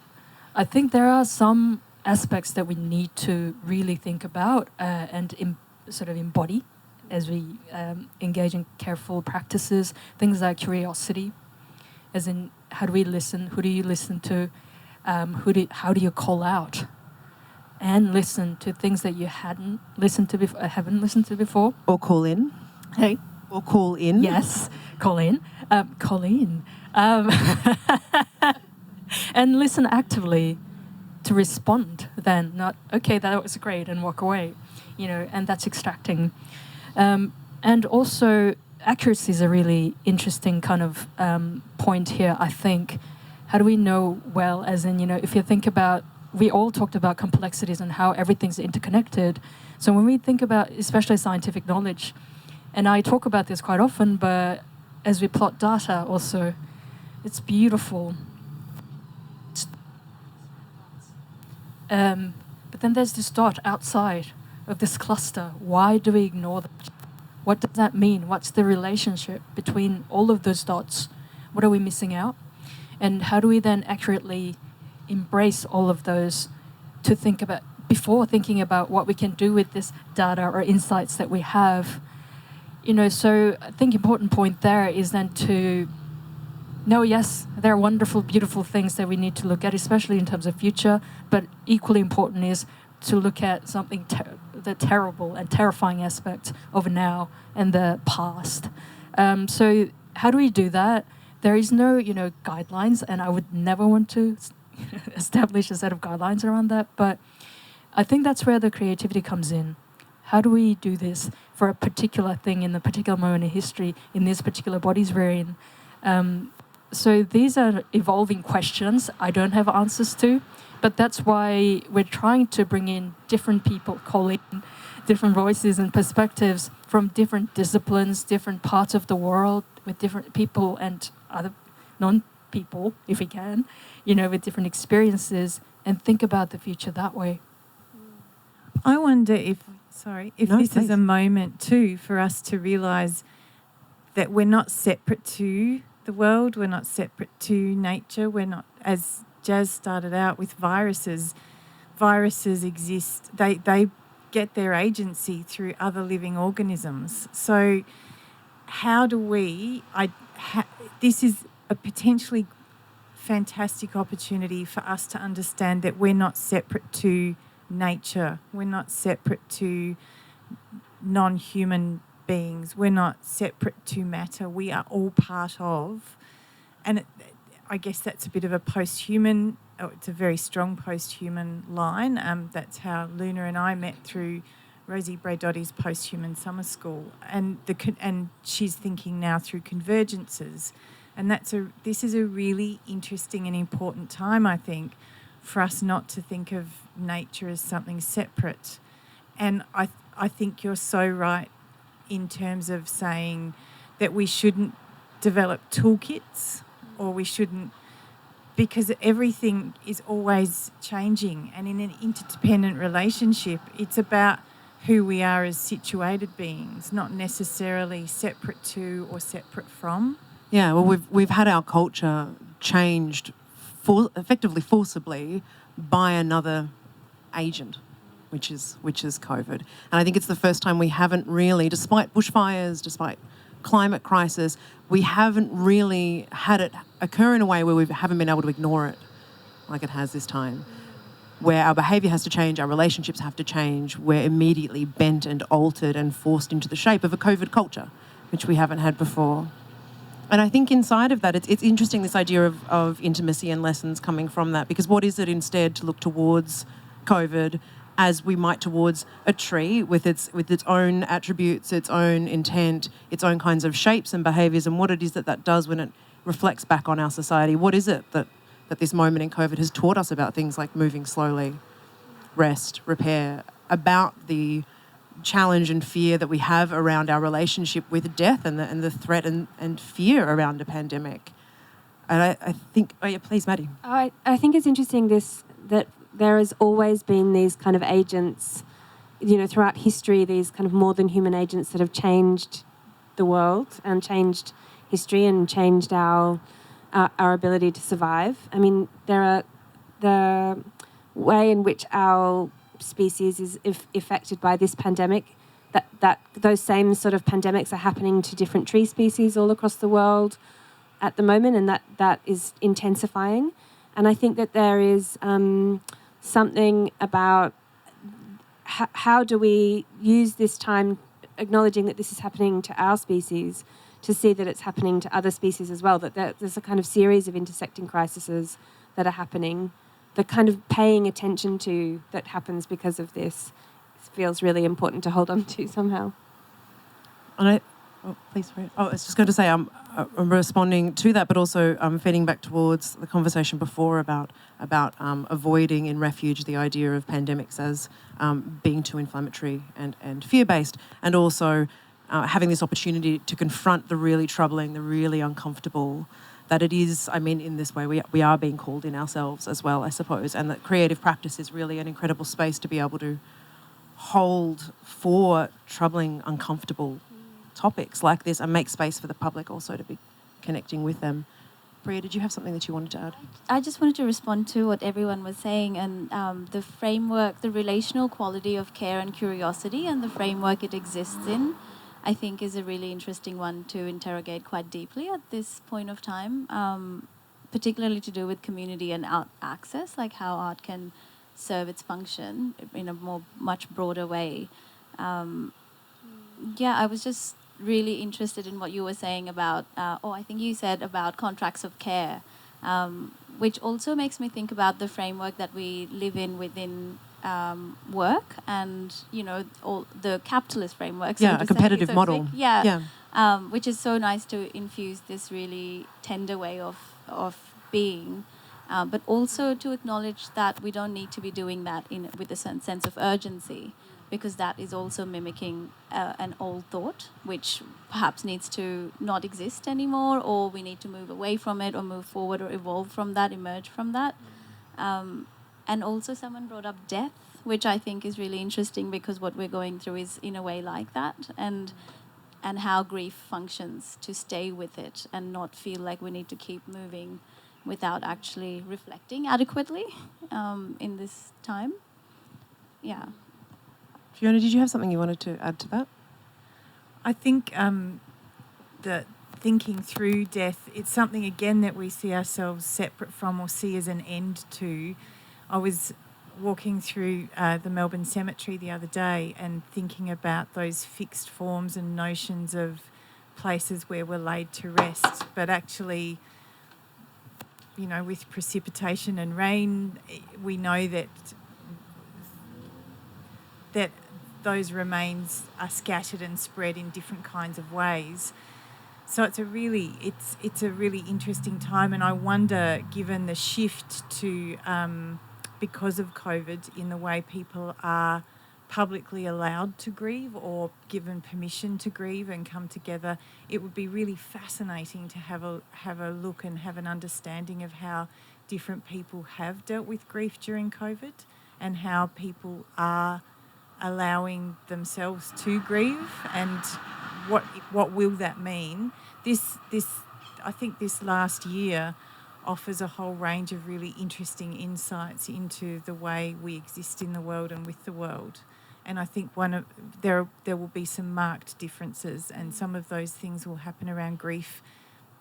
Speaker 4: I think there are some aspects that we need to really think about and sort of embody as we engage in careful practices. Things like curiosity, as in how do we listen? Who do you listen to? How do you call out? And listen to things that you haven't listened to before.
Speaker 1: Or call in.
Speaker 4: Hey.
Speaker 1: Or call in.
Speaker 4: Yes, call in. Call in. And listen actively to respond then, not, okay, that was great, and walk away, and that's extracting. And also, accuracy is a really interesting kind of point here, I think. How do we know well, as in, if you think about, we all talked about complexities and how everything's interconnected. So when we think about, especially scientific knowledge, and I talk about this quite often, but as we plot data also, it's beautiful. But then there's this dot outside of this cluster. Why do we ignore that? What does that mean? What's the relationship between all of those dots? What are we missing out? And how do we then accurately embrace all of those to think about, before thinking about what we can do with this data or insights that we have? So I think important point there is then to know, yes, there are wonderful, beautiful things that we need to look at, especially in terms of future, but equally important is to look at something, the terrible and terrifying aspect of now and the past. So how do we do that? There is no, guidelines, and I would never want to establish a set of guidelines around that, but I think that's where the creativity comes in. How do we do this for a particular thing in the particular moment in history, in these particular bodies we're in? So these are evolving questions I don't have answers to, but that's why we're trying to bring in different people, calling different voices and perspectives from different disciplines, different parts of the world, with different people and other non-people, if we can, with different experiences, and think about the future that way.
Speaker 3: I wonder if this
Speaker 1: please.
Speaker 3: is a moment too for us to realise that we're not separate to the world, we're not separate to nature, we're not, as Jazz started out with viruses exist, they get their agency through other living organisms. So how do we, this is a potentially fantastic opportunity for us to understand that we're not separate to nature, we're not separate to non-human beings, we're not separate to matter, we are all part of, and I guess that's a bit of a post-human, it's a very strong post-human line. That's how Luna and I met through Rosie Braidotti's post-human summer school, and she's thinking now through convergences, and this is a really interesting and important time, I think, for us not to think of nature as something separate. And I think you're so right in terms of saying that we shouldn't develop toolkits, or we shouldn't, because everything is always changing, and in an interdependent relationship, it's about who we are as situated beings, not necessarily separate to or separate from.
Speaker 1: Yeah, well, we've had our culture changed effectively forcibly by another agent, which is COVID. And I think it's the first time we haven't really, despite bushfires, despite climate crisis, we haven't really had it occur in a way where we haven't been able to ignore it like it has this time, where our behaviour has to change, our relationships have to change, we're immediately bent and altered and forced into the shape of a COVID culture, which we haven't had before. And I think inside of that, it's interesting, this idea of intimacy and lessons coming from that, because what is it instead to look towards COVID as we might towards a tree with its own attributes, its own intent, its own kinds of shapes and behaviours, and what it is that does when it reflects back on our society. What is it that this moment in COVID has taught us about things like moving slowly, rest, repair, about the challenge and fear that we have around our relationship with death and the threat and fear around a pandemic. And I think, oh yeah, please, Maddie.
Speaker 5: I think it's interesting that there has always been these kind of agents, throughout history, these kind of more than human agents that have changed the world and changed history and changed our ability to survive. I mean, there are the way in which our species is affected by this pandemic, that those same sort of pandemics are happening to different tree species all across the world at the moment, and that is intensifying. And I think that there is something about how do we use this time, acknowledging that this is happening to our species, to see that it's happening to other species as well, that there's a kind of series of intersecting crises that are happening, the kind of paying attention to that happens because of this feels really important to hold on to somehow.
Speaker 1: And please, Fred. I was just going to say I'm responding to that, but also feeding back towards the conversation before about avoiding in Refuge the idea of pandemics as being too inflammatory and fear-based, and also having this opportunity to confront the really troubling, the really uncomfortable, that it is, I mean, in this way, we are being called in ourselves as well, I suppose, and that creative practice is really an incredible space to be able to hold for troubling, uncomfortable topics like this and make space for the public also to be connecting with them. Priya, did you have something that you wanted to add?
Speaker 6: I just wanted to respond to what everyone was saying, and the framework, the relational quality of care and curiosity and the framework it exists in, I think is a really interesting one to interrogate quite deeply at this point of time, particularly to do with community and access, like how art can serve its function in a much broader way. I was just really interested in what you were saying about, I think you said about contracts of care, which also makes me think about the framework that we live in within work and, all the capitalist frameworks.
Speaker 1: Yeah, a competitive model.
Speaker 6: Which is so nice to infuse this really tender way of being, but also to acknowledge that we don't need to be doing that with a sense of urgency, because that is also mimicking an old thought, which perhaps needs to not exist anymore, or we need to move away from it, or move forward, or evolve from that, emerge from that. And also someone brought up death, which I think is really interesting, because what we're going through is in a way like that, and how grief functions to stay with it and not feel like we need to keep moving without actually reflecting adequately in this time. Yeah.
Speaker 1: Fiona, did you have something you wanted to add to that?
Speaker 3: I think that thinking through death, it's something, again, that we see ourselves separate from or see as an end to. I was walking through the Melbourne Cemetery the other day and thinking about those fixed forms and notions of places where we're laid to rest, but actually, with precipitation and rain, we know that those remains are scattered and spread in different kinds of ways. So it's a really interesting time, and I wonder, given the shift to because of COVID, in the way people are publicly allowed to grieve or given permission to grieve and come together, it would be really fascinating to have a look and have an understanding of how different people have dealt with grief during COVID and how people are allowing themselves to grieve, and what will that mean. I think this last year offers a whole range of really interesting insights into the way we exist in the world and with the world. And I think there will be some marked differences, and some of those things will happen around grief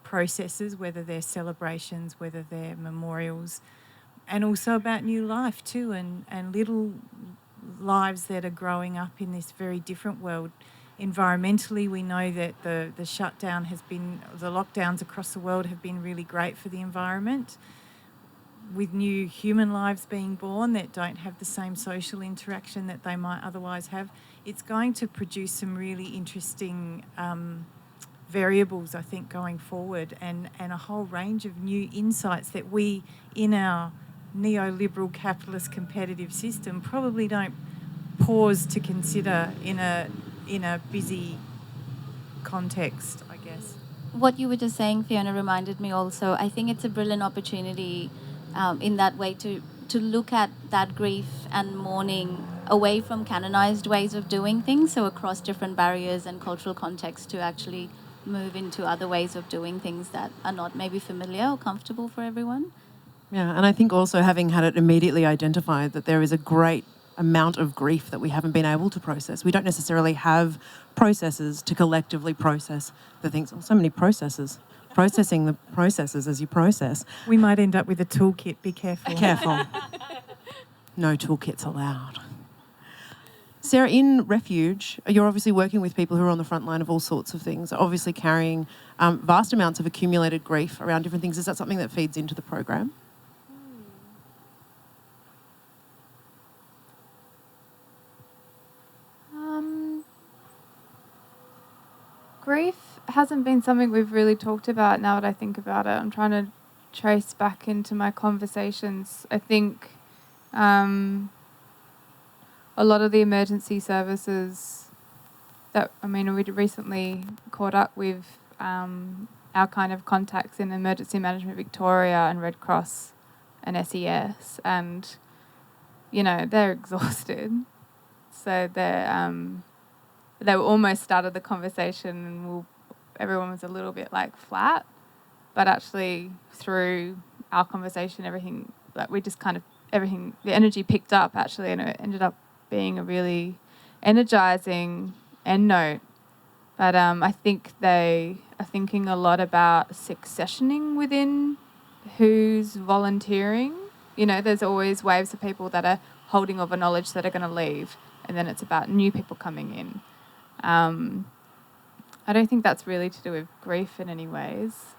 Speaker 3: processes, whether they're celebrations, whether they're memorials, and also about new life too, and little lives that are growing up in this very different world. Environmentally, we know that the lockdowns across the world have been really great for the environment, with new human lives being born that don't have the same social interaction that they might otherwise have. It's going to produce some really interesting variables, I think, going forward, and a whole range of new insights that we, in our neoliberal capitalist competitive system, probably don't pause to consider in a busy context, I guess.
Speaker 6: What you were just saying, Fiona, reminded me also, I think it's a brilliant opportunity in that way to look at that grief and mourning away from canonized ways of doing things, so across different barriers and cultural contexts, to actually move into other ways of doing things that are not maybe familiar or comfortable for everyone.
Speaker 1: Yeah, and I think also having had it immediately identified that there is a great amount of grief that we haven't been able to process. We don't necessarily have processes to collectively process the things. Oh, so many processes. Processing the processes as you process.
Speaker 3: We might end up with a toolkit. Be careful.
Speaker 1: Careful. No toolkits allowed. Sarah, in Refuge, you're obviously working with people who are on the front line of all sorts of things, obviously carrying vast amounts of accumulated grief around different things. Is that something that feeds into the program?
Speaker 2: Grief hasn't been something we've really talked about now that I think about it. I'm trying to trace back into my conversations. I think a lot of the emergency services we'd recently caught up with our kind of contacts in Emergency Management Victoria and Red Cross and SES, and, they're exhausted. So they almost started the conversation and everyone was a little bit flat, but actually through our conversation, the energy picked up actually, and it ended up being a really energizing end note. But I think they are thinking a lot about successioning within who's volunteering. There's always waves of people that are holding over knowledge that are going to leave, and then it's about new people coming in. I don't think that's really to do with grief in any ways,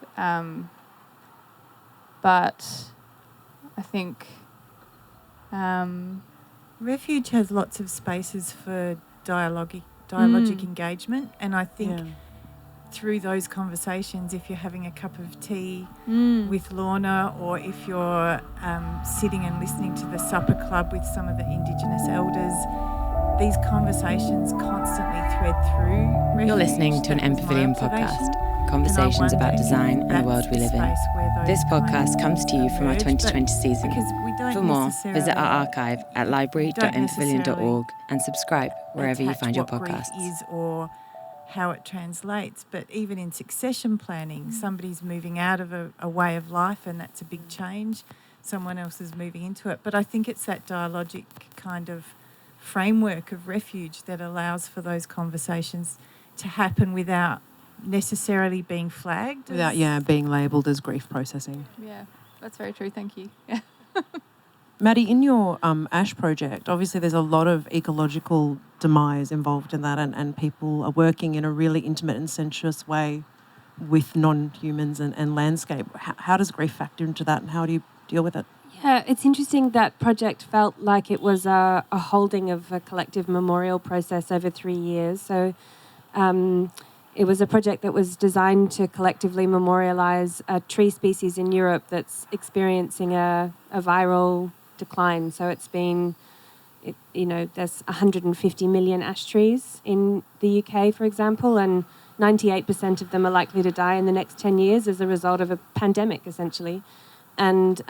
Speaker 2: but I think
Speaker 3: Refuge has lots of spaces for dialogic engagement, and I think through those conversations, if you're having a cup of tea with Lorna, or if you're sitting and listening to the supper club with some of the Indigenous elders, these conversations constantly thread through Refuge.
Speaker 7: You're listening to an M Pavilion podcast, conversations about design and the world we live in. This podcast comes to you from our 2020 season. For more, visit our archive at library.mpavilion.org and subscribe wherever you find your podcasts.
Speaker 3: What grief is or how it translates, but even in succession planning, somebody's moving out of a way of life, and that's a big change. Someone else is moving into it. But I think it's that dialogic kind of framework of Refuge that allows for those conversations to happen without necessarily being flagged.
Speaker 1: Without, being labelled as grief processing.
Speaker 2: Yeah, that's very true. Thank you. Yeah.
Speaker 1: Maddie, in your ASH project, obviously there's a lot of ecological demise involved in that, and people are working in a really intimate and sensuous way with non-humans and landscape. How does grief factor into that, and how do you deal with it?
Speaker 5: Yeah, it's interesting that project felt like it was a holding of a collective memorial process over 3 years. So it was a project that was designed to collectively memorialise a tree species in Europe that's experiencing a viral decline. So it's been, there's 150 million ash trees in the UK, for example, and 98% of them are likely to die in the next 10 years as a result of a pandemic, essentially. And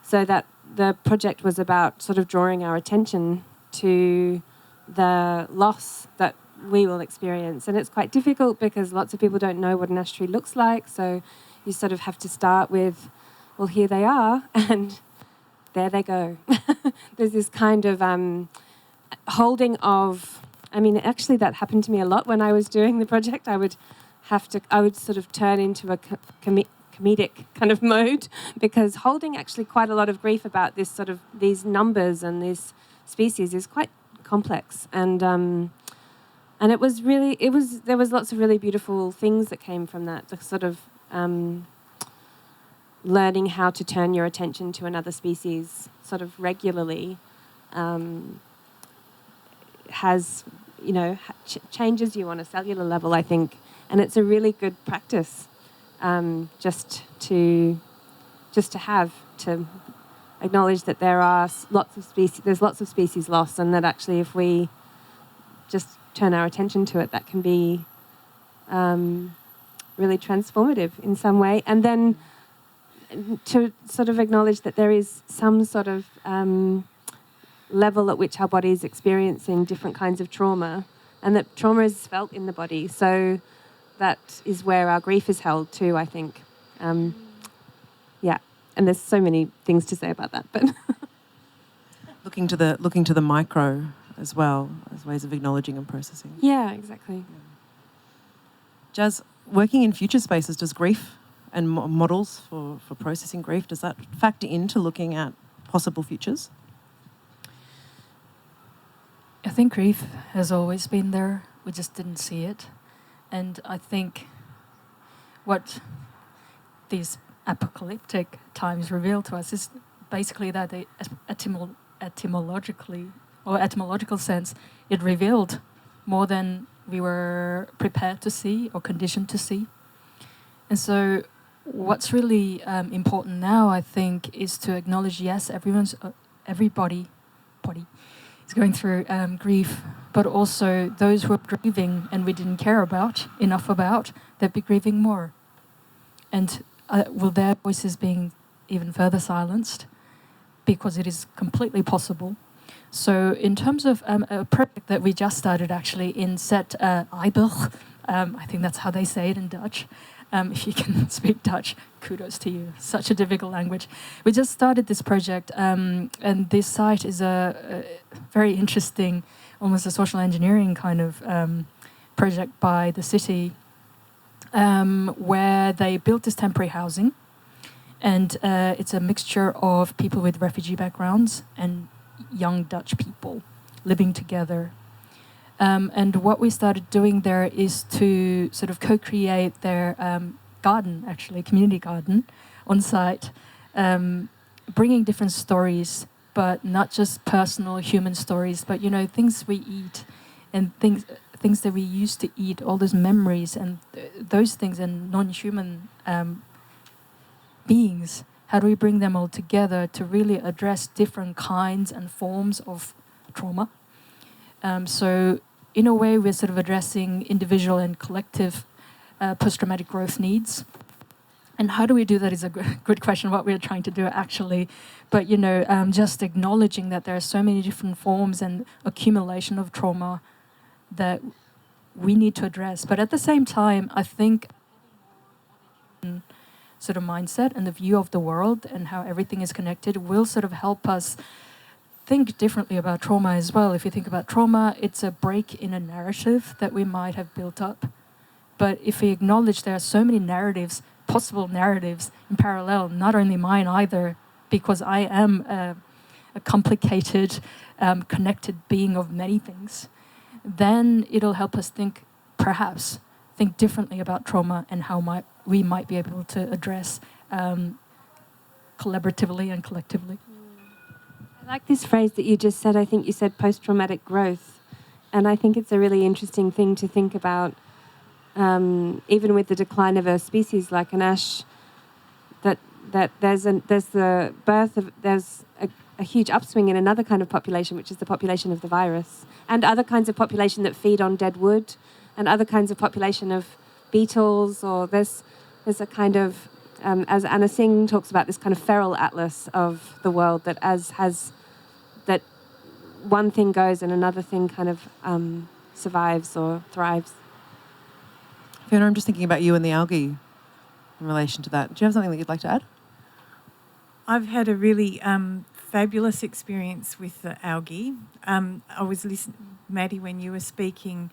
Speaker 5: so that the project was about sort of drawing our attention to the loss that we will experience. And it's quite difficult because lots of people don't know what an ash tree looks like. So you sort of have to start with, well, here they are, and there they go. There's this kind of holding of, actually that happened to me a lot when I was doing the project. I would sort of turn into a comedic kind of mode, because holding actually quite a lot of grief about this sort of these numbers and this species is quite complex, and there was lots of really beautiful things that came from that. The sort of learning how to turn your attention to another species sort of regularly has changes you on a cellular level, I think, and it's a really good practice. Just to acknowledge that there are lots of species. There's lots of species lost, and that actually, if we just turn our attention to it, that can be really transformative in some way. And then to sort of acknowledge that there is some sort of level at which our body is experiencing different kinds of trauma, and that trauma is felt in the body. So that is where our grief is held too, I think. and there's so many things to say about that, but
Speaker 1: looking to the micro as well as ways of acknowledging and processing.
Speaker 5: Yeah, exactly.
Speaker 1: Jazz, working in future spaces, does grief and models for processing grief, does that factor into looking at possible futures?
Speaker 4: I think grief has always been there. We just didn't see it. And I think what these apocalyptic times reveal to us is basically that they etymological sense, it revealed more than we were prepared to see or conditioned to see. And so what's really important now, I think, is to acknowledge, yes, everybody is going through grief, but also those who are grieving and we didn't care enough about, they'll be grieving more. And will their voices being even further silenced? Because it is completely possible. So in terms of a project that we just started actually in Set Eiberg, I think that's how they say it in Dutch. If you can speak Dutch, kudos to you. Such a difficult language. We just started this project, and this site is a very interesting, almost a social engineering kind of project by the city, where they built this temporary housing, and it's a mixture of people with refugee backgrounds and young Dutch people living together. And what we started doing there is to sort of co-create their garden, actually, community garden, on site, bringing different stories, but not just personal human stories, but, you know, things we eat and things that we used to eat, all those memories and those things and non-human beings. How do we bring them all together to really address different kinds and forms of trauma? So in a way, we're sort of addressing individual and collective post-traumatic growth needs. And how do we do that is a good question, what we're trying to do actually. But, you know, just acknowledging that there are so many different forms and accumulation of trauma that we need to address. But at the same time, I think sort of mindset and the view of the world and how everything is connected will sort of help us think differently about trauma as well. If you think about trauma, it's a break in a narrative that we might have built up. But if we acknowledge there are so many narratives, possible narratives in parallel, not only mine either, because I am a complicated, connected being of many things, then it'll help us think differently about trauma and how we might be able to address collaboratively and collectively.
Speaker 5: I like this phrase that you just said. I think you said post-traumatic growth. And I think it's a really interesting thing to think about, even with the decline of a species like an ash, that there's a huge upswing in another kind of population, which is the population of the virus, and other kinds of population that feed on dead wood, and other kinds of population of beetles, or there's a kind of, as Anna Singh talks about, this kind of feral atlas of the world that that one thing goes and another thing kind of survives or thrives.
Speaker 1: Fiona, I'm just thinking about you and the algae in relation to that. Do you have something that you'd like to add?
Speaker 3: I've had a really fabulous experience with the algae. I was listening, Maddie, when you were speaking.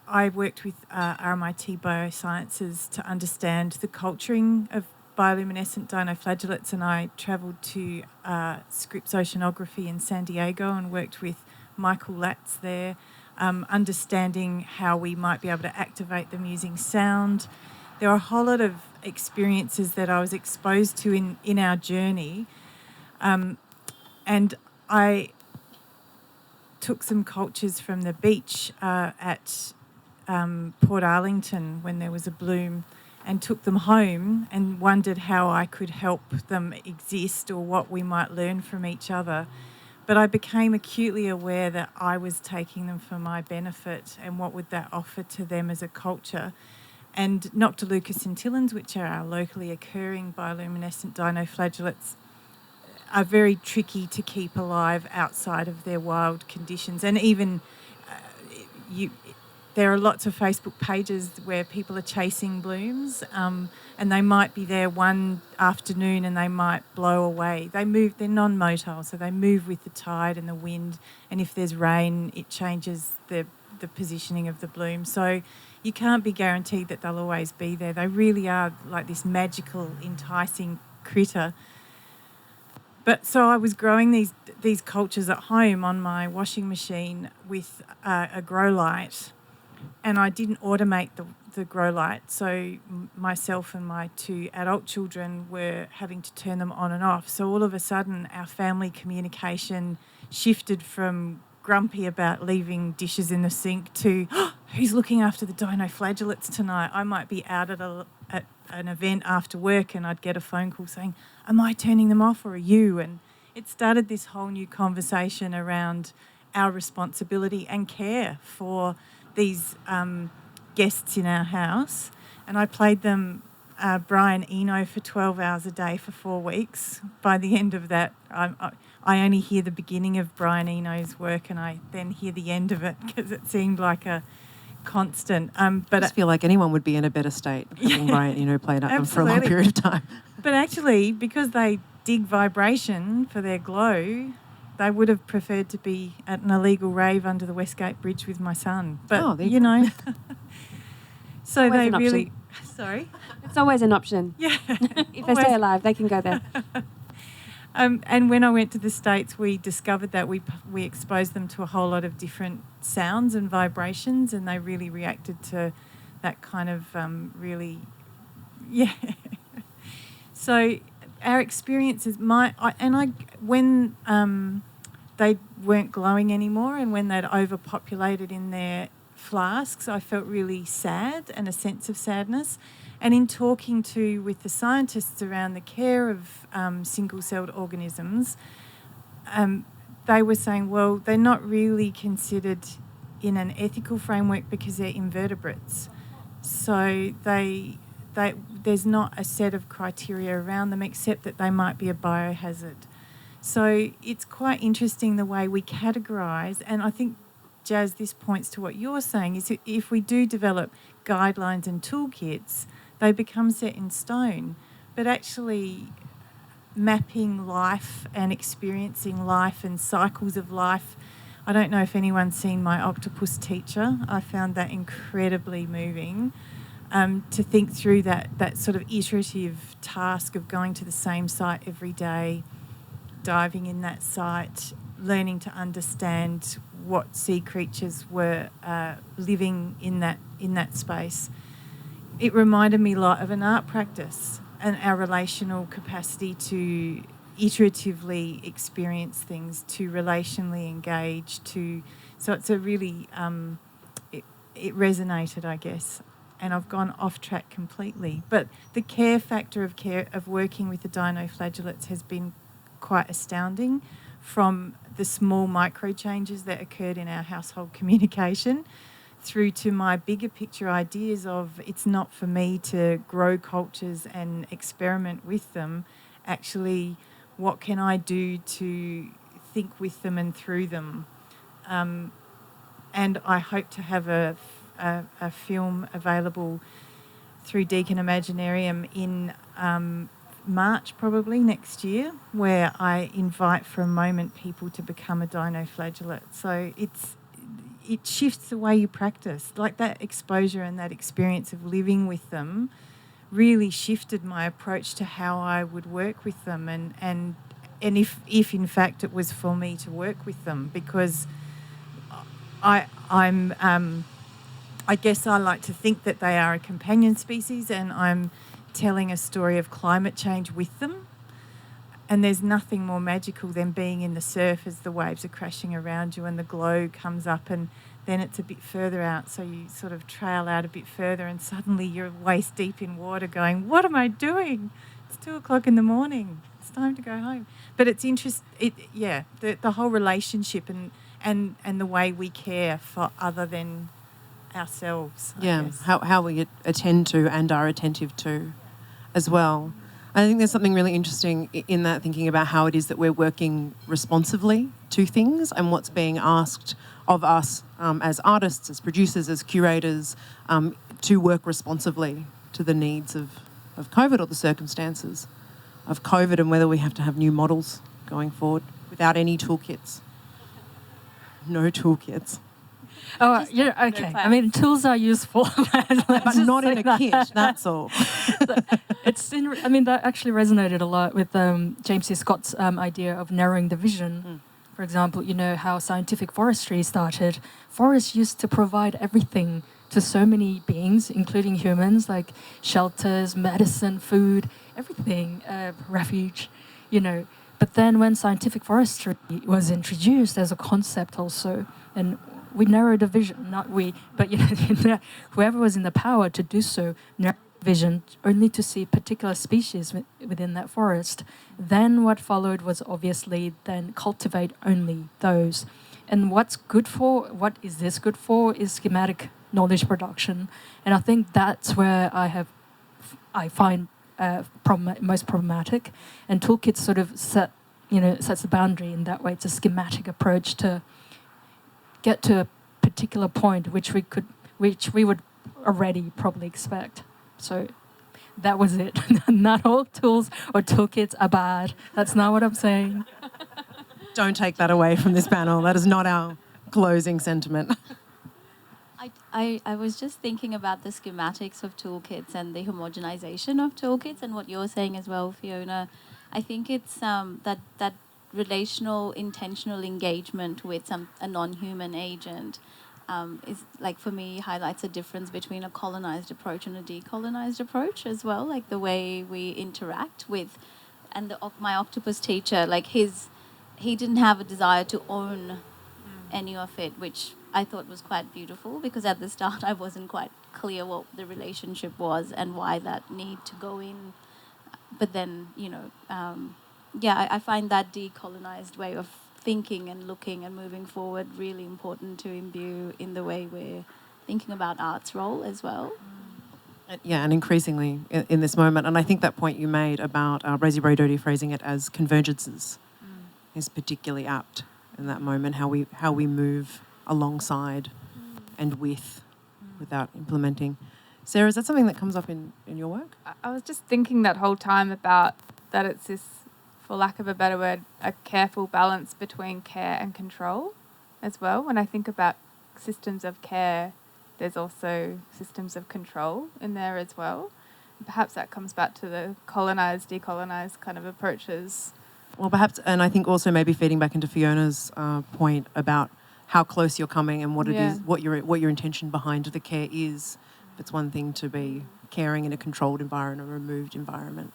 Speaker 3: I worked with RMIT Biosciences to understand the culturing of bioluminescent dinoflagellates, and I travelled to Scripps Oceanography in San Diego and worked with Michael Latz there, understanding how we might be able to activate them using sound. There are a whole lot of experiences that I was exposed to in our journey, and I took some cultures from the beach at Port Arlington when there was a bloom, and took them home and wondered how I could help them exist or what we might learn from each other. But I became acutely aware that I was taking them for my benefit, and what would that offer to them as a culture. And Noctilucas scintillans, which are our locally occurring bioluminescent dinoflagellates, are very tricky to keep alive outside of their wild conditions. And even there are lots of Facebook pages where people are chasing blooms, and they might be there one afternoon and they might blow away. They're non-motile, so they move with the tide and the wind, and if there's rain, it changes the positioning of the bloom. So you can't be guaranteed that they'll always be there. They really are like this magical, enticing critter. But so I was growing these cultures at home on my washing machine with a grow light, and I didn't automate the grow light. So myself and my 2 adult children were having to turn them on and off. So all of a sudden our family communication shifted from grumpy about leaving dishes in the sink to who's looking after the dinoflagellates tonight? I might be out at an event after work and I'd get a phone call saying, am I turning them off or are you? And it started this whole new conversation around our responsibility and care for these guests in our house. And I played them Brian Eno for 12 hours a day for 4 weeks. By the end of that, I only hear the beginning of Brian Eno's work and I then hear the end of it because it seemed like a constant. But
Speaker 1: I just feel like anyone would be in a better state having Brian Eno played at them for a long period of time.
Speaker 3: But actually, because they dig vibration for their glow, they would have preferred to be at an illegal rave under the Westgate Bridge with my son. But, you know, so they really... Sorry?
Speaker 5: It's always an option.
Speaker 3: Yeah.
Speaker 5: If they stay alive, they can go there.
Speaker 3: And when I went to the States, we discovered that we exposed them to a whole lot of different sounds and vibrations, and they really reacted to that kind of So our experiences, when they weren't glowing anymore and when they'd overpopulated in their flasks, I felt really sad and a sense of sadness. And in talking with the scientists around the care of single-celled organisms, they were saying, well, they're not really considered in an ethical framework because they're invertebrates. So there's not a set of criteria around them except that they might be a biohazard. So it's quite interesting the way we categorise, and I think, Jazz, this points to what you're saying, is if we do develop guidelines and toolkits, they become set in stone. But actually mapping life and experiencing life and cycles of life, I don't know if anyone's seen My Octopus Teacher. I found that incredibly moving, to think through that sort of iterative task of going to the same site every day, diving in that site, learning to understand what sea creatures were living in that space. It reminded me a lot of an art practice and our relational capacity to iteratively experience things, to relationally engage, so it's a really, it resonated, I guess, and I've gone off track completely. But the care factor of working with the dinoflagellates has been quite astounding, from the small micro changes that occurred in our household communication through to my bigger picture ideas of it's not for me to grow cultures and experiment with them. Actually, what can I do to think with them and through them? And I hope to have a film available through Deakin Imaginarium in March probably next year, where I invite for a moment people to become a dinoflagellate. So it shifts the way you practice. Like that exposure and that experience of living with them really shifted my approach to how I would work with them, and if in fact it was for me to work with them, because I guess I like to think that they are a companion species, and I'm telling a story of climate change with them. And there's nothing more magical than being in the surf as the waves are crashing around you and the glow comes up, and then it's a bit further out, so you sort of trail out a bit further and suddenly you're waist deep in water going, what am I doing? It's 2:00 in the morning. It's time to go home. But it's the whole relationship and the way we care for other than ourselves. I guess.
Speaker 1: How we attend to and are attentive to as well. I think there's something really interesting in that, thinking about how it is that we're working responsively to things and what's being asked of us as artists, as producers, as curators, to work responsively to the needs of COVID or the circumstances of COVID, and whether we have to have new models going forward without any toolkits. No toolkits.
Speaker 4: Oh, yeah, okay. I mean, tools are useful.
Speaker 1: But not in a kit, that's all.
Speaker 4: That actually resonated a lot with James C. Scott's idea of narrowing the vision. For example, you know, how scientific forestry started. Forests used to provide everything to so many beings, including humans, like shelters, medicine, food, everything, refuge, you know. But then when scientific forestry was introduced as a concept also, and we narrowed the vision, not we, but you know, whoever was in the power to do so, narrowed the vision only to see particular species within that forest. Then what followed was obviously then cultivate only those. And what is this good for, is schematic knowledge production. And I think that's where I find most problematic. And toolkits sort of sets the boundary in that way. It's a schematic approach to get to a particular point which we would already probably expect. So that was it. Not all tools or toolkits are bad. That's not what I'm saying.
Speaker 1: Don't take that away from this panel. That is not our closing sentiment.
Speaker 6: I was just thinking about the schematics of toolkits and the homogenization of toolkits, and what you're saying as well, Fiona. I think it's that relational, intentional engagement with a non-human agent is, like, for me, highlights a difference between a colonized approach and a decolonized approach as well. Like the way we interact with, and my octopus teacher, like he didn't have a desire to own any of it, which I thought was quite beautiful, because at the start I wasn't quite clear what the relationship was and why that need to go in. But then, you know, I find that decolonized way of thinking and looking and moving forward really important to imbue in the way we're thinking about art's role as well.
Speaker 1: Yeah, and increasingly in this moment. And I think that point you made about Rosie Braidotti phrasing it as convergences is particularly apt in that moment, how we move alongside and without implementing. Sarah, is that something that comes up in your work?
Speaker 2: I was just thinking that whole time about that it's this, for lack of a better word, a careful balance between care and control as well. When I think about systems of care, there's also systems of control in there as well. Perhaps that comes back to the colonised, decolonised kind of approaches.
Speaker 1: Well, perhaps, and I think also maybe feeding back into Fiona's point about how close you're coming and what it is, what your intention behind the care is. It's one thing to be caring in a controlled environment, a removed environment.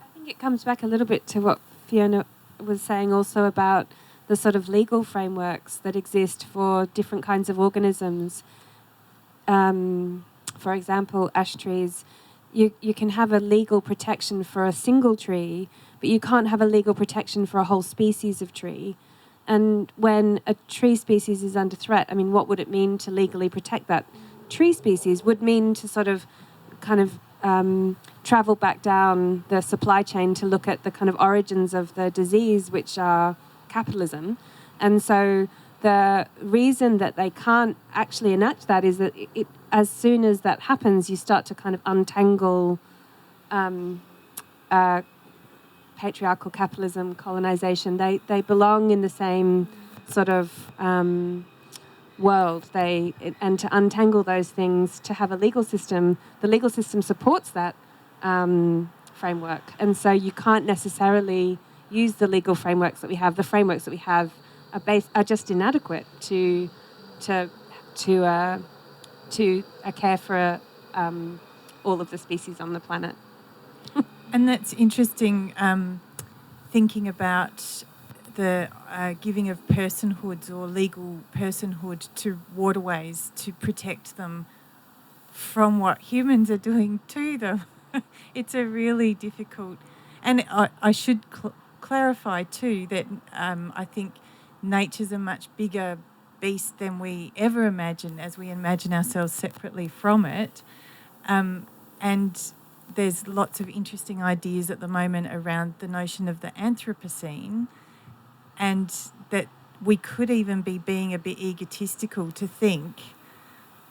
Speaker 5: I think it comes back a little bit to what Fiona was saying also about the sort of legal frameworks that exist for different kinds of organisms. For example, ash trees, you can have a legal protection for a single tree, but you can't have a legal protection for a whole species of tree. And when a tree species is under threat, I mean, what would it mean to legally protect that tree species? Would mean to sort of kind of travel back down the supply chain to look at the kind of origins of the disease, which are capitalism. And so the reason that they can't actually enact that is that it as soon as that happens, you start to kind of untangle patriarchal capitalism, colonization. They belong in the same sort of world. And to untangle those things, to have a legal system, the legal system supports that framework. And so you can't necessarily use the legal frameworks that we have. The frameworks that we have are just inadequate to care for all of the species on the planet.
Speaker 3: And that's interesting, thinking about the giving of personhoods or legal personhood to waterways to protect them from what humans are doing to them. It's a really difficult... And I should clarify too that I think nature's a much bigger beast than we ever imagine as we imagine ourselves separately from it. And there's lots of interesting ideas at the moment around the notion of the Anthropocene, and that we could even be being a bit egotistical to think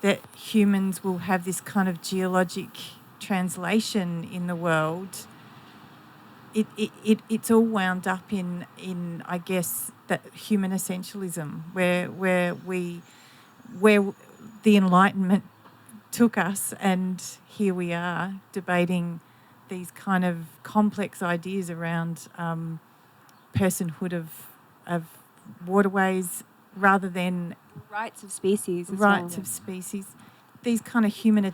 Speaker 3: that humans will have this kind of geologic translation in the world. It's all wound up in I guess that human essentialism, where the Enlightenment took us, and here we are debating these kind of complex ideas around personhood of waterways rather than
Speaker 5: rights of species.
Speaker 3: Rights of species. These kind of human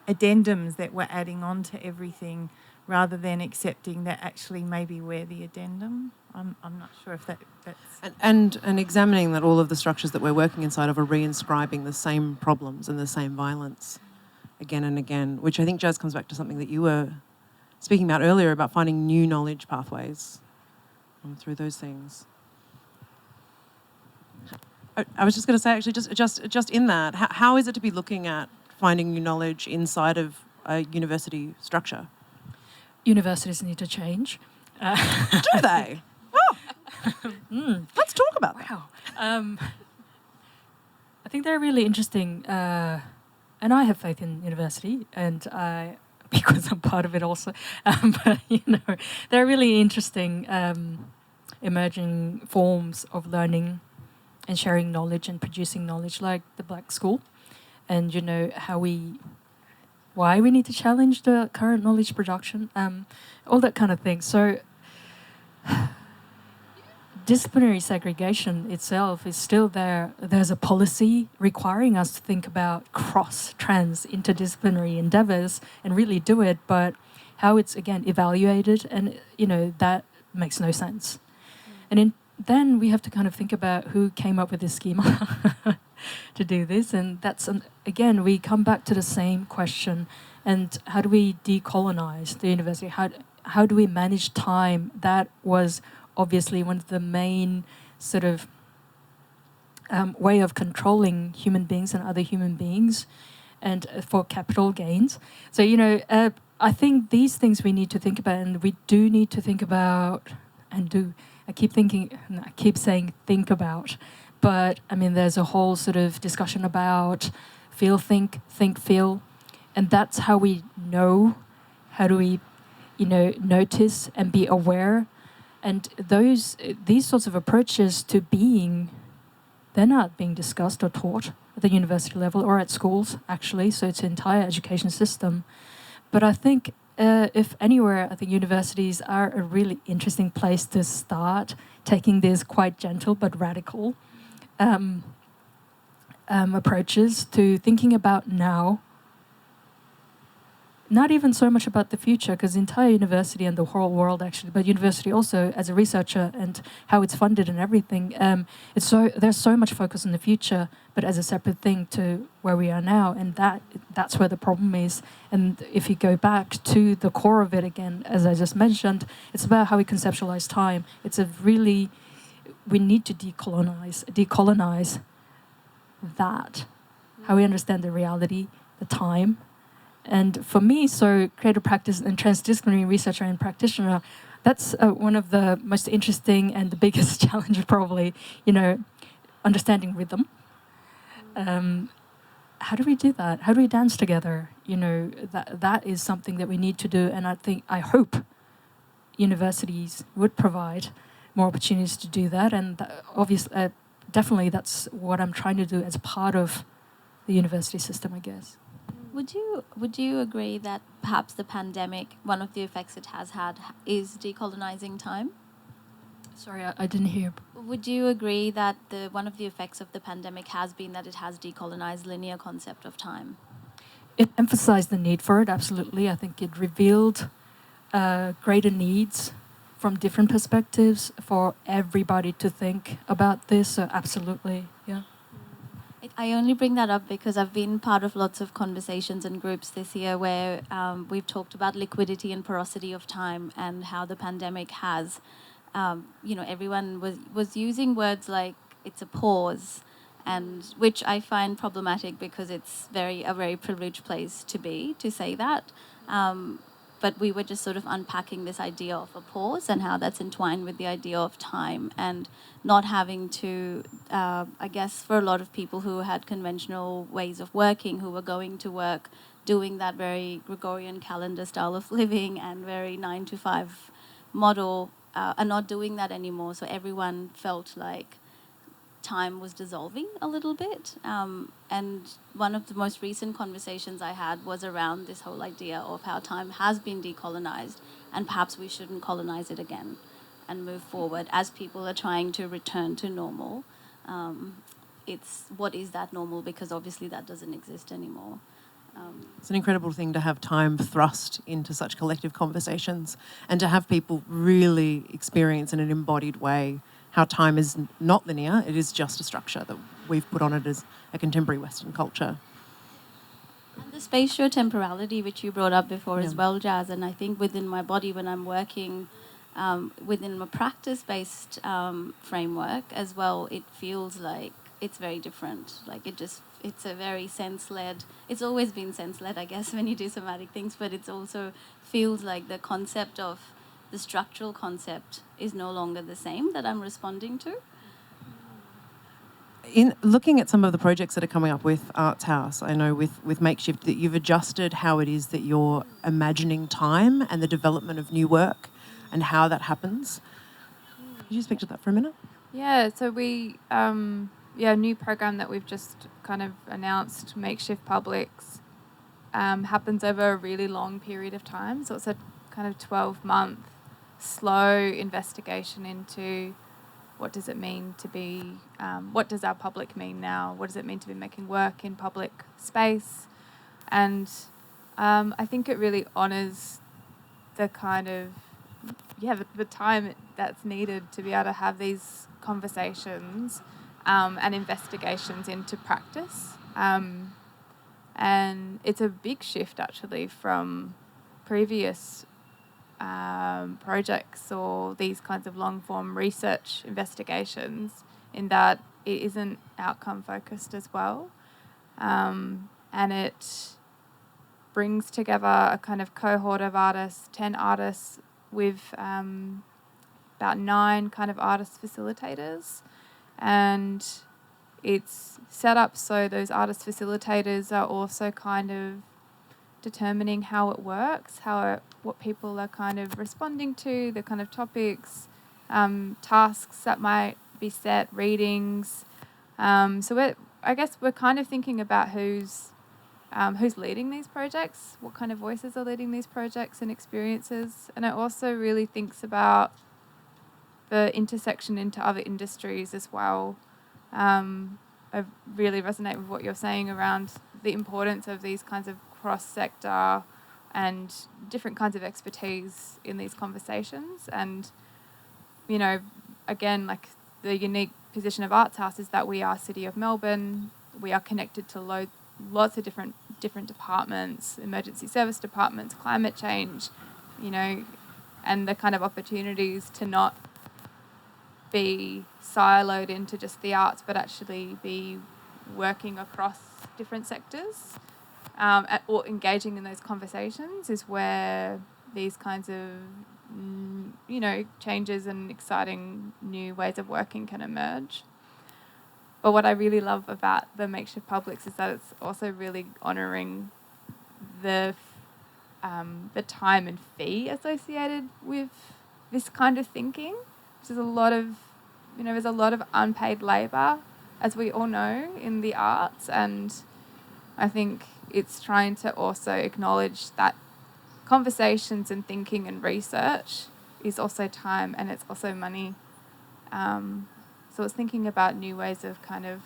Speaker 3: addendums that we're adding on to everything, rather than accepting that actually maybe we're the addendum. I'm not sure if that's...
Speaker 1: And examining that all of the structures that we're working inside of are reinscribing the same problems and the same violence again and again, which I think, Jazz, comes back to something that you were speaking about earlier about finding new knowledge pathways through those things. I was just going to say, actually, just in that, how is it to be looking at finding new knowledge inside of a university structure?
Speaker 4: Universities need to change.
Speaker 1: Do they? Let's talk about that.
Speaker 4: Wow. I think they're really interesting, and I have faith in university, and because I'm part of it also. But they're really interesting emerging forms of learning and sharing knowledge and producing knowledge, like the Black School, and why we need to challenge the current knowledge production, all that kind of thing. So disciplinary segregation itself is still there. There's a policy requiring us to think about cross-trans interdisciplinary endeavours and really do it, but how it's, again, evaluated, and, that makes no sense. And then we have to kind of think about who came up with this schema to do this, and that's, again, we come back to the same question, and how do we decolonize the university? How do we manage time? That was obviously one of the main sort of way of controlling human beings and other human beings, and for capital gains. So, I think these things we need to think about, and we do need to think about and do. I keep saying think about, but I mean, there's a whole sort of discussion about feel, think, feel, and that's how we know. How do we, notice and be aware? And these sorts of approaches to being, they're not being discussed or taught at the university level or at schools, actually, so it's an entire education system. But I think if anywhere, I think universities are a really interesting place to start taking these quite gentle but radical approaches to thinking about now. Not even so much about the future, because the entire university and the whole world, actually, but university also as a researcher and how it's funded and everything, there's so much focus on the future, but as a separate thing to where we are now, and that's where the problem is. And if you go back to the core of it again, as I just mentioned, it's about how we conceptualize time. We need to decolonize that, how we understand the reality, the time. And for me, so creative practice and transdisciplinary researcher and practitioner, that's one of the most interesting and the biggest challenge, probably, understanding rhythm. How do we do that? How do we dance together? That is something that we need to do. And I hope universities would provide more opportunities to do that. And obviously, definitely that's what I'm trying to do as part of the university system, I guess.
Speaker 6: Would you agree that perhaps the pandemic, one of the effects it has had is decolonizing time?
Speaker 4: Sorry, I didn't hear.
Speaker 6: Would you agree that one of the effects of the pandemic has been that it has decolonized linear concept of time?
Speaker 4: It emphasized the need for it, absolutely. I think it revealed greater needs from different perspectives for everybody to think about this, so absolutely, yeah.
Speaker 6: I only bring that up because I've been part of lots of conversations and groups this year where we've talked about liquidity and porosity of time, and how the pandemic has, everyone was using words like it's a pause, and which I find problematic because it's a very privileged place to be, to say that. But we were just sort of unpacking this idea of a pause and how that's entwined with the idea of time and not having to, I guess, for a lot of people who had conventional ways of working, who were going to work, doing that very Gregorian calendar style of living and very 9-to-5 model, are not doing that anymore. So everyone felt like time was dissolving a little bit. And one of the most recent conversations I had was around this whole idea of how time has been decolonized and perhaps we shouldn't colonize it again and move forward as people are trying to return to normal. It's what is that normal, because obviously that doesn't exist anymore.
Speaker 1: It's an incredible thing to have time thrust into such collective conversations and to have people really experience in an embodied way how time is not linear, it is just a structure that we've put on it as a contemporary Western culture.
Speaker 6: And the spatial temporality, which you brought up before as well, Jazz, and I think within my body when I'm working within a practice-based framework as well, it feels like it's very different. Like it's a very sense-led, it's always been sense-led, I guess, when you do somatic things, but it also feels like the concept of the structural concept is no longer the same that I'm responding to.
Speaker 1: In looking at some of the projects that are coming up with Arts House, I know with Makeshift that you've adjusted how it is that you're imagining time and the development of new work and how that happens. Could you speak to that for a minute?
Speaker 2: Yeah, so we, a new program that we've just kind of announced, Makeshift Publics, happens over a really long period of time. So it's a kind of 12-month slow investigation into what does it mean to be, what does our public mean now? What does it mean to be making work in public space? And I think it really honours the kind of, the time that's needed to be able to have these conversations and investigations into practice. And it's a big shift actually from previous projects or these kinds of long-form research investigations, in that it isn't outcome-focused as well. And it brings together a kind of cohort of artists, 10 artists, with about 9 kind of artist facilitators. And it's set up so those artist facilitators are also kind of determining how it works, what people are kind of responding to, the kind of topics, tasks that might be set, readings. So we're kind of thinking about who's leading these projects, what kind of voices are leading these projects and experiences. And it also really thinks about the intersection into other industries as well. I really resonate with what you're saying around the importance of these kinds of cross-sector and different kinds of expertise in these conversations. And, again, like the unique position of Arts House is that we are City of Melbourne. We are connected to lots of different departments, emergency service departments, climate change, and the kind of opportunities to not be siloed into just the arts, but actually be working across different sectors or engaging in those conversations is where these kinds of, changes and exciting new ways of working can emerge. But what I really love about the Makeshift Publics is that it's also really honouring the time and fee associated with this kind of thinking. There's a lot of, there's a lot of unpaid labour, as we all know, in the arts, and I think it's trying to also acknowledge that conversations and thinking and research is also time and it's also money. So it's thinking about new ways of kind of,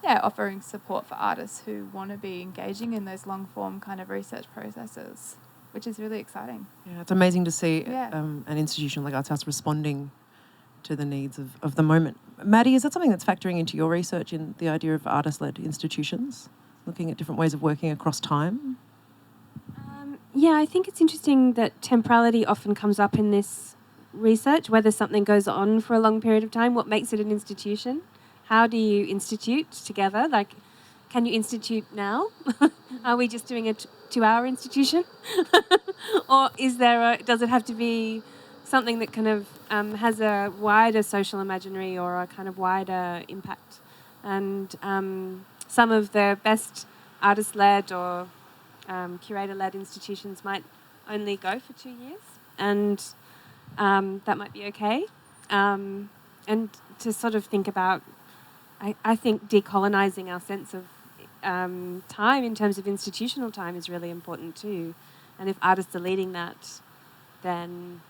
Speaker 2: offering support for artists who want to be engaging in those long-form kind of research processes, which is really exciting.
Speaker 1: Yeah, it's amazing to see an institution like Arts House responding to the needs of the moment. Maddie, is that something that's factoring into your research in the idea of artist-led institutions, looking at different ways of working across time?
Speaker 5: I think it's interesting that temporality often comes up in this research, whether something goes on for a long period of time, what makes it an institution. how do you institute together? Like, can you institute now? Are we just doing a 2-hour institution? Or does it have to be something that kind of has a wider social imaginary or a kind of wider impact? And some of the best artist-led or curator-led institutions might only go for 2 years, and that might be okay. And to sort of think about, I think decolonising our sense of time in terms of institutional time is really important too. And if artists are leading that, then,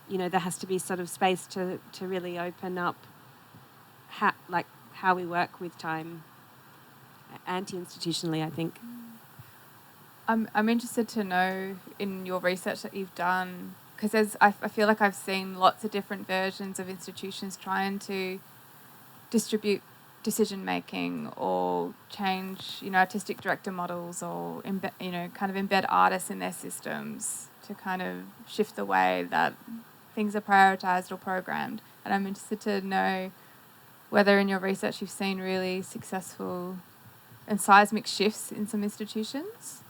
Speaker 5: you know, there has to be sort of space to really open up how we work with time anti-institutionally, I think.
Speaker 2: I'm interested to know in your research that you've done, because I feel like I've seen lots of different versions of institutions trying to distribute decision making or change, you know, artistic director models or kind of embed artists in their systems to kind of shift the way that things are prioritized or programmed. And I'm interested to know whether in your research you've seen really successful and seismic shifts in some institutions.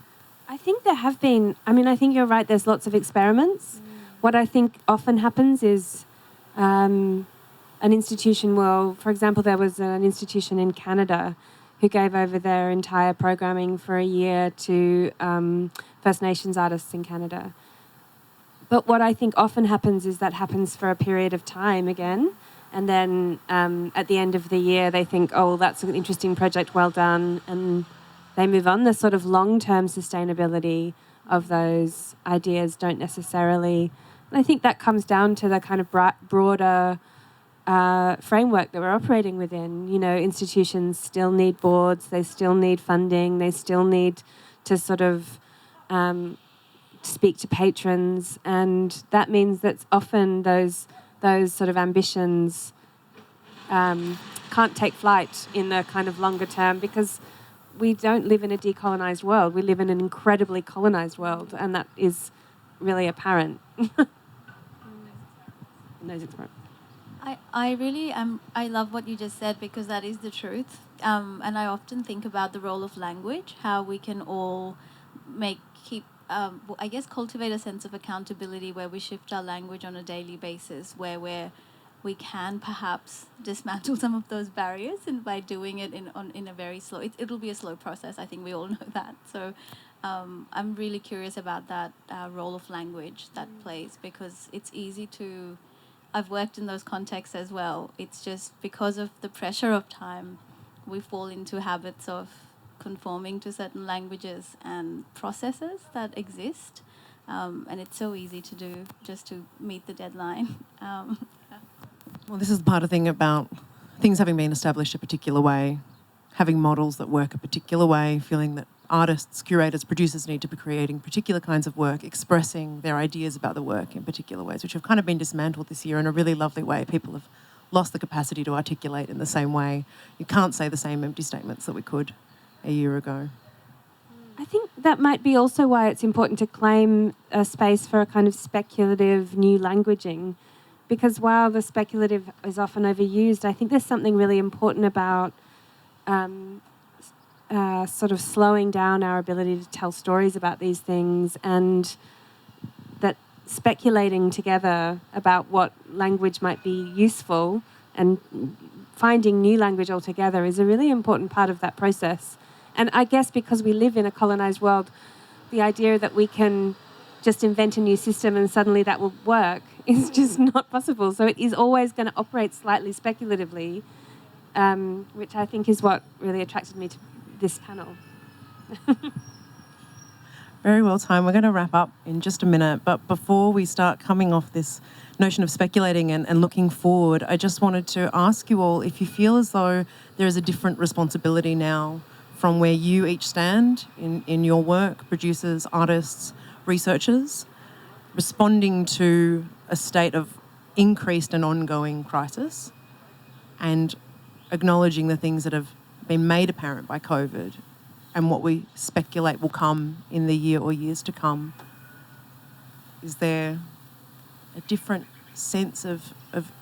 Speaker 5: I think there have been. I mean, I think you're right, there's lots of experiments. What I think often happens is an institution will, for example, there was an institution in Canada who gave over their entire programming for a year to First Nations artists in Canada. But what I think often happens is that happens for a period of time again, and then at the end of the year they think, oh, that's an interesting project, well done, and they move on. The sort of long-term sustainability of those ideas don't necessarily... And I think that comes down to the kind of broader framework that we're operating within. You know, institutions still need boards, they still need funding, they still need to sort of speak to patrons, and that means that often those sort of ambitions can't take flight in the kind of longer term, because we don't live in a decolonised world. We live in an incredibly colonised world, and that is really apparent. Those experiments.
Speaker 6: I really I love what you just said, because that is the truth. And I often think about the role of language, how we can all cultivate a sense of accountability where we shift our language on a daily basis, where we can perhaps dismantle some of those barriers, and by doing it in a very slow, it'll be a slow process. I think we all know that. So I'm really curious about that role of language that plays, because it's easy to, I've worked in those contexts as well. It's just because of the pressure of time, we fall into habits of conforming to certain languages and processes that exist. And it's so easy to do just to meet the deadline.
Speaker 1: Well, this is the part of the thing about things having been established a particular way, having models that work a particular way, feeling that artists, curators, producers need to be creating particular kinds of work, expressing their ideas about the work in particular ways, which have kind of been dismantled this year in a really lovely way. People have lost the capacity to articulate in the same way. You can't say the same empty statements that we could a year ago.
Speaker 5: I think that might be also why it's important to claim a space for a kind of speculative new languaging, because while the speculative is often overused, I think there's something really important about sort of slowing down our ability to tell stories about these things, and that speculating together about what language might be useful and finding new language altogether is a really important part of that process. And I guess because we live in a colonised world, the idea that we can just invent a new system and suddenly that will work is just not possible. So it is always going to operate slightly speculatively, which I think is what really attracted me to this panel.
Speaker 1: Very well timed. We're going to wrap up in just a minute, but before we start coming off this notion of speculating and looking forward, I just wanted to ask you all if you feel as though there is a different responsibility now from where you each stand in your work, producers, artists, researchers, responding to a state of increased and ongoing crisis, and acknowledging the things that have been made apparent by COVID and what we speculate will come in the year or years to come. Is there a different sense of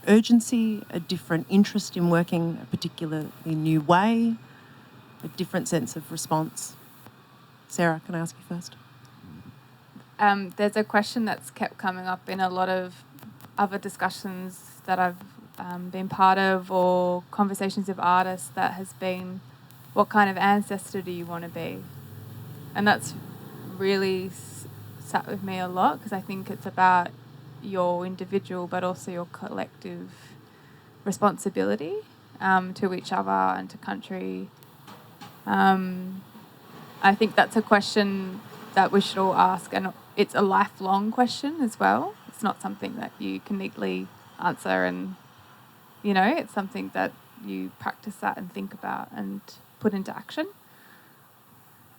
Speaker 1: urgency, a different interest in working a particularly new way, a different sense of response? Sarah, can I ask you first?
Speaker 2: There's a question that's kept coming up in a lot of other discussions that I've been part of, or conversations with artists, that has been, what kind of ancestor do you want to be? And that's really sat with me a lot, because I think it's about your individual but also your collective responsibility to each other and to country. I think that's a question that we should all ask, and it's a lifelong question as well. It's not something that you can neatly answer, and it's something that you practice that and think about and put into action.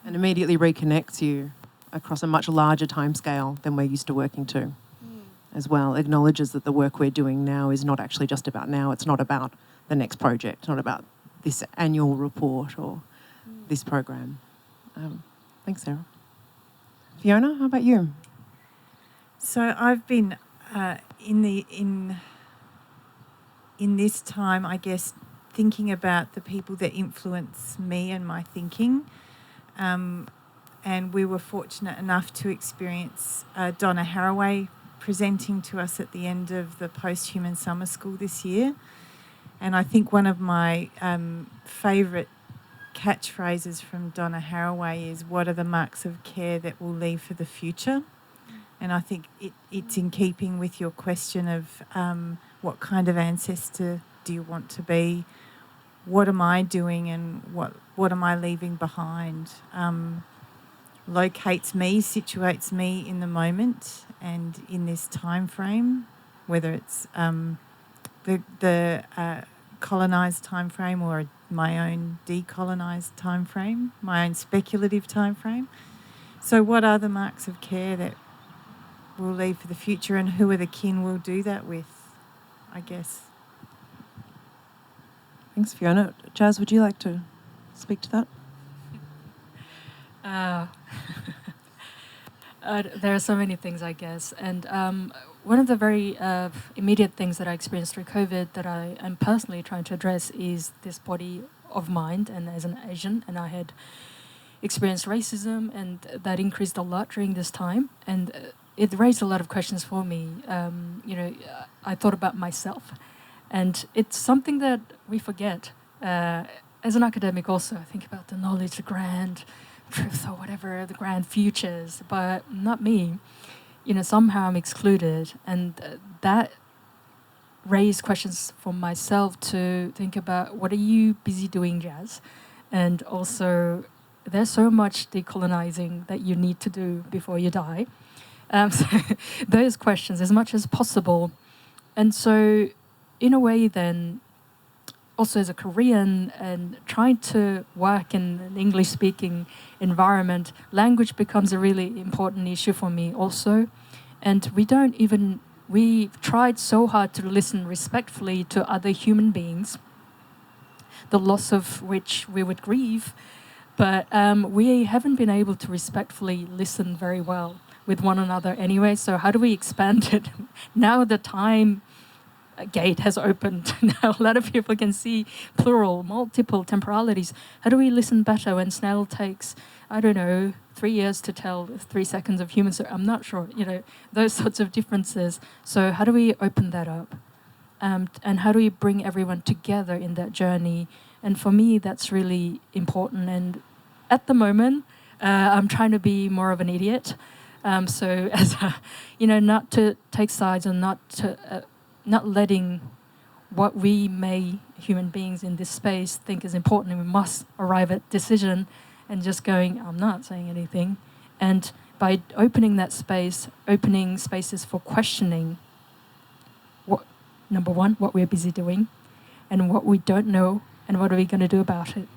Speaker 1: And immediately reconnects you across a much larger timescale than we're used to working to as well. Acknowledges that the work we're doing now is not actually just about now. It's not about the next project. It's not about this annual report or this program. Thanks, Sarah. Fiona, how about you?
Speaker 3: So I've been in this time, I guess, thinking about the people that influence me and my thinking. And we were fortunate enough to experience Donna Haraway presenting to us at the end of the post-human summer school this year. And I think one of my favourite catchphrases from Donna Haraway is, "What are the marks of care that we'll leave for the future?" And I think it's in keeping with your question of what kind of ancestor do you want to be? What am I doing, and what am I leaving behind? Locates me, situates me in the moment and in this time frame, whether it's the colonised time frame or my own decolonised time frame, my own speculative time frame. So what are the marks of care that we'll leave for the future, and who are the kin we'll do that with, I guess?
Speaker 1: Thanks, Fiona. Jazz, would you like to speak to that?
Speaker 4: There are so many things, I guess. And one of the very immediate things that I experienced through COVID that I am personally trying to address is this body of mind. And as an Asian, and I had experienced racism, and that increased a lot during this time. And it raised a lot of questions for me. I thought about myself. And it's something that we forget. As an academic also, I think about the knowledge, the grand truth or whatever, the grand futures, but not me. Somehow I'm excluded. And that raised questions for myself to think about, what are you busy doing, Jazz? And also, there's so much decolonizing that you need to do before you die. So those questions as much as possible. And so, in a way then, also as a Korean and trying to work in an English-speaking environment, language becomes a really important issue for me also. And we've tried so hard to listen respectfully to other human beings, the loss of which we would grieve, but we haven't been able to respectfully listen very well with one another anyway. So how do we expand it? Now the time gate has opened. Now a lot of people can see plural, multiple temporalities. How do we listen better when Snell takes, 3 years to tell 3 seconds of human? So I'm not sure, those sorts of differences. So how do we open that up? And how do we bring everyone together in that journey? And for me, that's really important. And at the moment, I'm trying to be more of an idiot. So as not to take sides and not letting what we human beings in this space think is important, and we must arrive at decision, and just going, I'm not saying anything. And by opening that space, opening spaces for questioning number one, what we're busy doing, and what we don't know, and what are we going to do about it.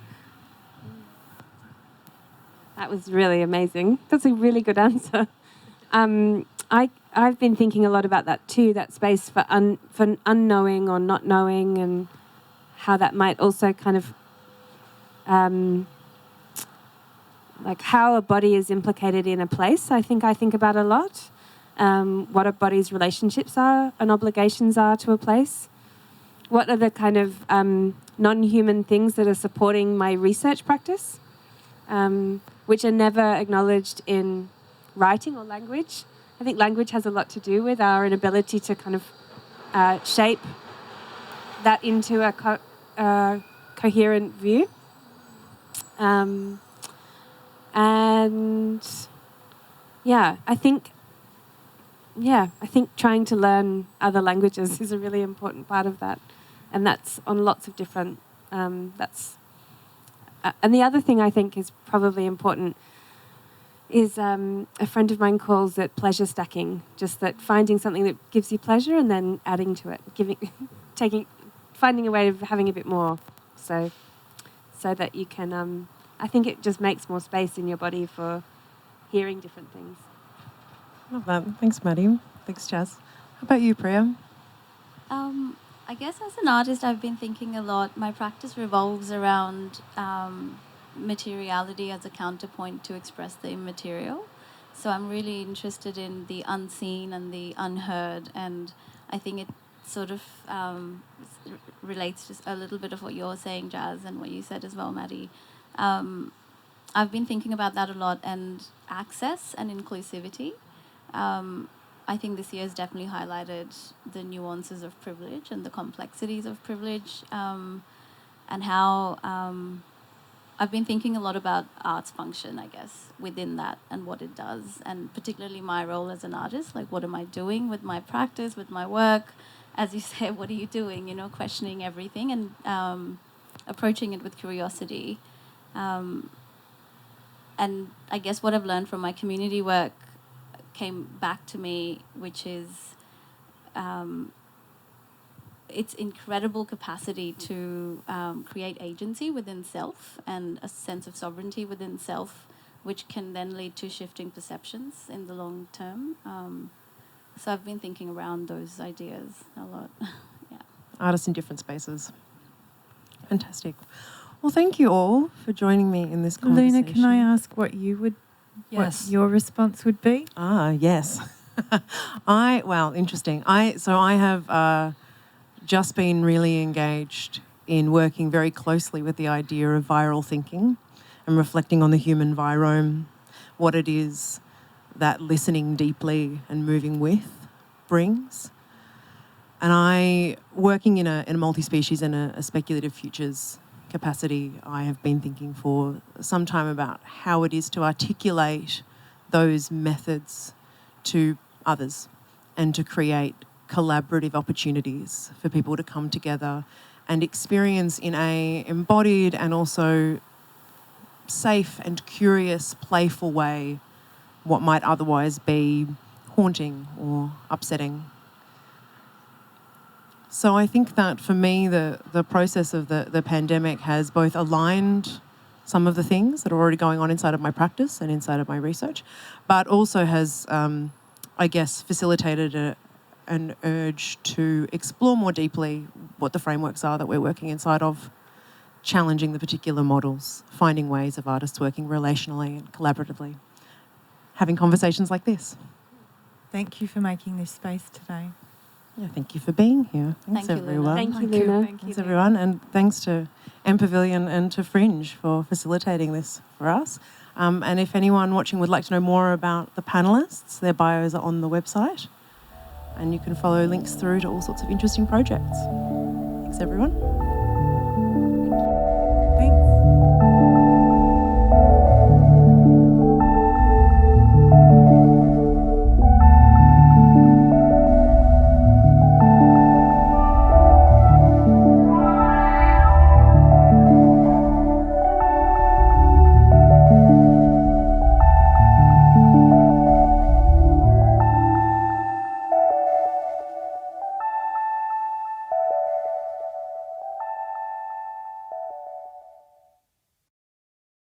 Speaker 5: That was really amazing. That's a really good answer. I've been thinking a lot about that too, that space for unknowing or not knowing, and how that might also kind of like how a body is implicated in a place. I think about a lot. what a body's relationships are and obligations are to a place. What are the kind of non-human things that are supporting my research practice, which are never acknowledged in writing or language. I think language has a lot to do with our inability to kind of shape that into a coherent view. And I think trying to learn other languages is a really important part of that, and that's on lots of different. And the other thing I think is probably important is a friend of mine calls it pleasure stacking. Just that finding something that gives you pleasure and then adding to it, finding a way of having a bit more, so that you can. I think it just makes more space in your body for hearing different things.
Speaker 1: Love that. Thanks, Maddie. Thanks, Jazz. How about you, Priya?
Speaker 6: I guess as an artist, I've been thinking a lot. My practice revolves around materiality as a counterpoint to express the immaterial. So I'm really interested in the unseen and the unheard, and I think it sort of relates to a little bit of what you're saying, Jazz, and what you said as well, Maddie. I've been thinking about that a lot, and access and inclusivity. I think this year has definitely highlighted the nuances of privilege and the complexities of privilege, and how I've been thinking a lot about art's function, I guess, within that and what it does, and particularly my role as an artist. Like, what am I doing with my practice, with my work? As you say, what are you doing? You know, questioning everything and approaching it with curiosity. And I guess what I've learned from my community work came back to me, which is its incredible capacity to create agency within self and a sense of sovereignty within self, which can then lead to shifting perceptions in the long term. So I've been thinking around those ideas a lot. Yeah.
Speaker 1: Artists in different spaces. Fantastic. Well, thank you all for joining me in this conversation.
Speaker 3: Luna, can I ask what you would,
Speaker 4: Yes.
Speaker 3: what your response would be?
Speaker 1: Yes. Interesting. I have just been really engaged in working very closely with the idea of viral thinking and reflecting on the human virome, what it is that listening deeply and moving with brings. And working in a multi-species and a speculative futures capacity, I have been thinking for some time about how it is to articulate those methods to others and to create collaborative opportunities for people to come together and experience in a embodied and also safe and curious, playful way what might otherwise be haunting or upsetting. So I think that for me, the process of the pandemic has both aligned some of the things that are already going on inside of my practice and inside of my research, but also has, facilitated an urge to explore more deeply what the frameworks are that we're working inside of, challenging the particular models, finding ways of artists working relationally and collaboratively, having conversations like this.
Speaker 3: Thank you for making this space today.
Speaker 1: Yeah, thank you for being here. Thanks,
Speaker 6: Thank you, Luna.
Speaker 1: everyone.
Speaker 5: Thank you, Luna.
Speaker 1: Thanks, everyone. And thanks to M Pavilion and to Fringe for facilitating this for us. And if anyone watching would like to know more about the panellists, their bios are on the website. And you can follow links through to all sorts of interesting projects. Thanks, everyone.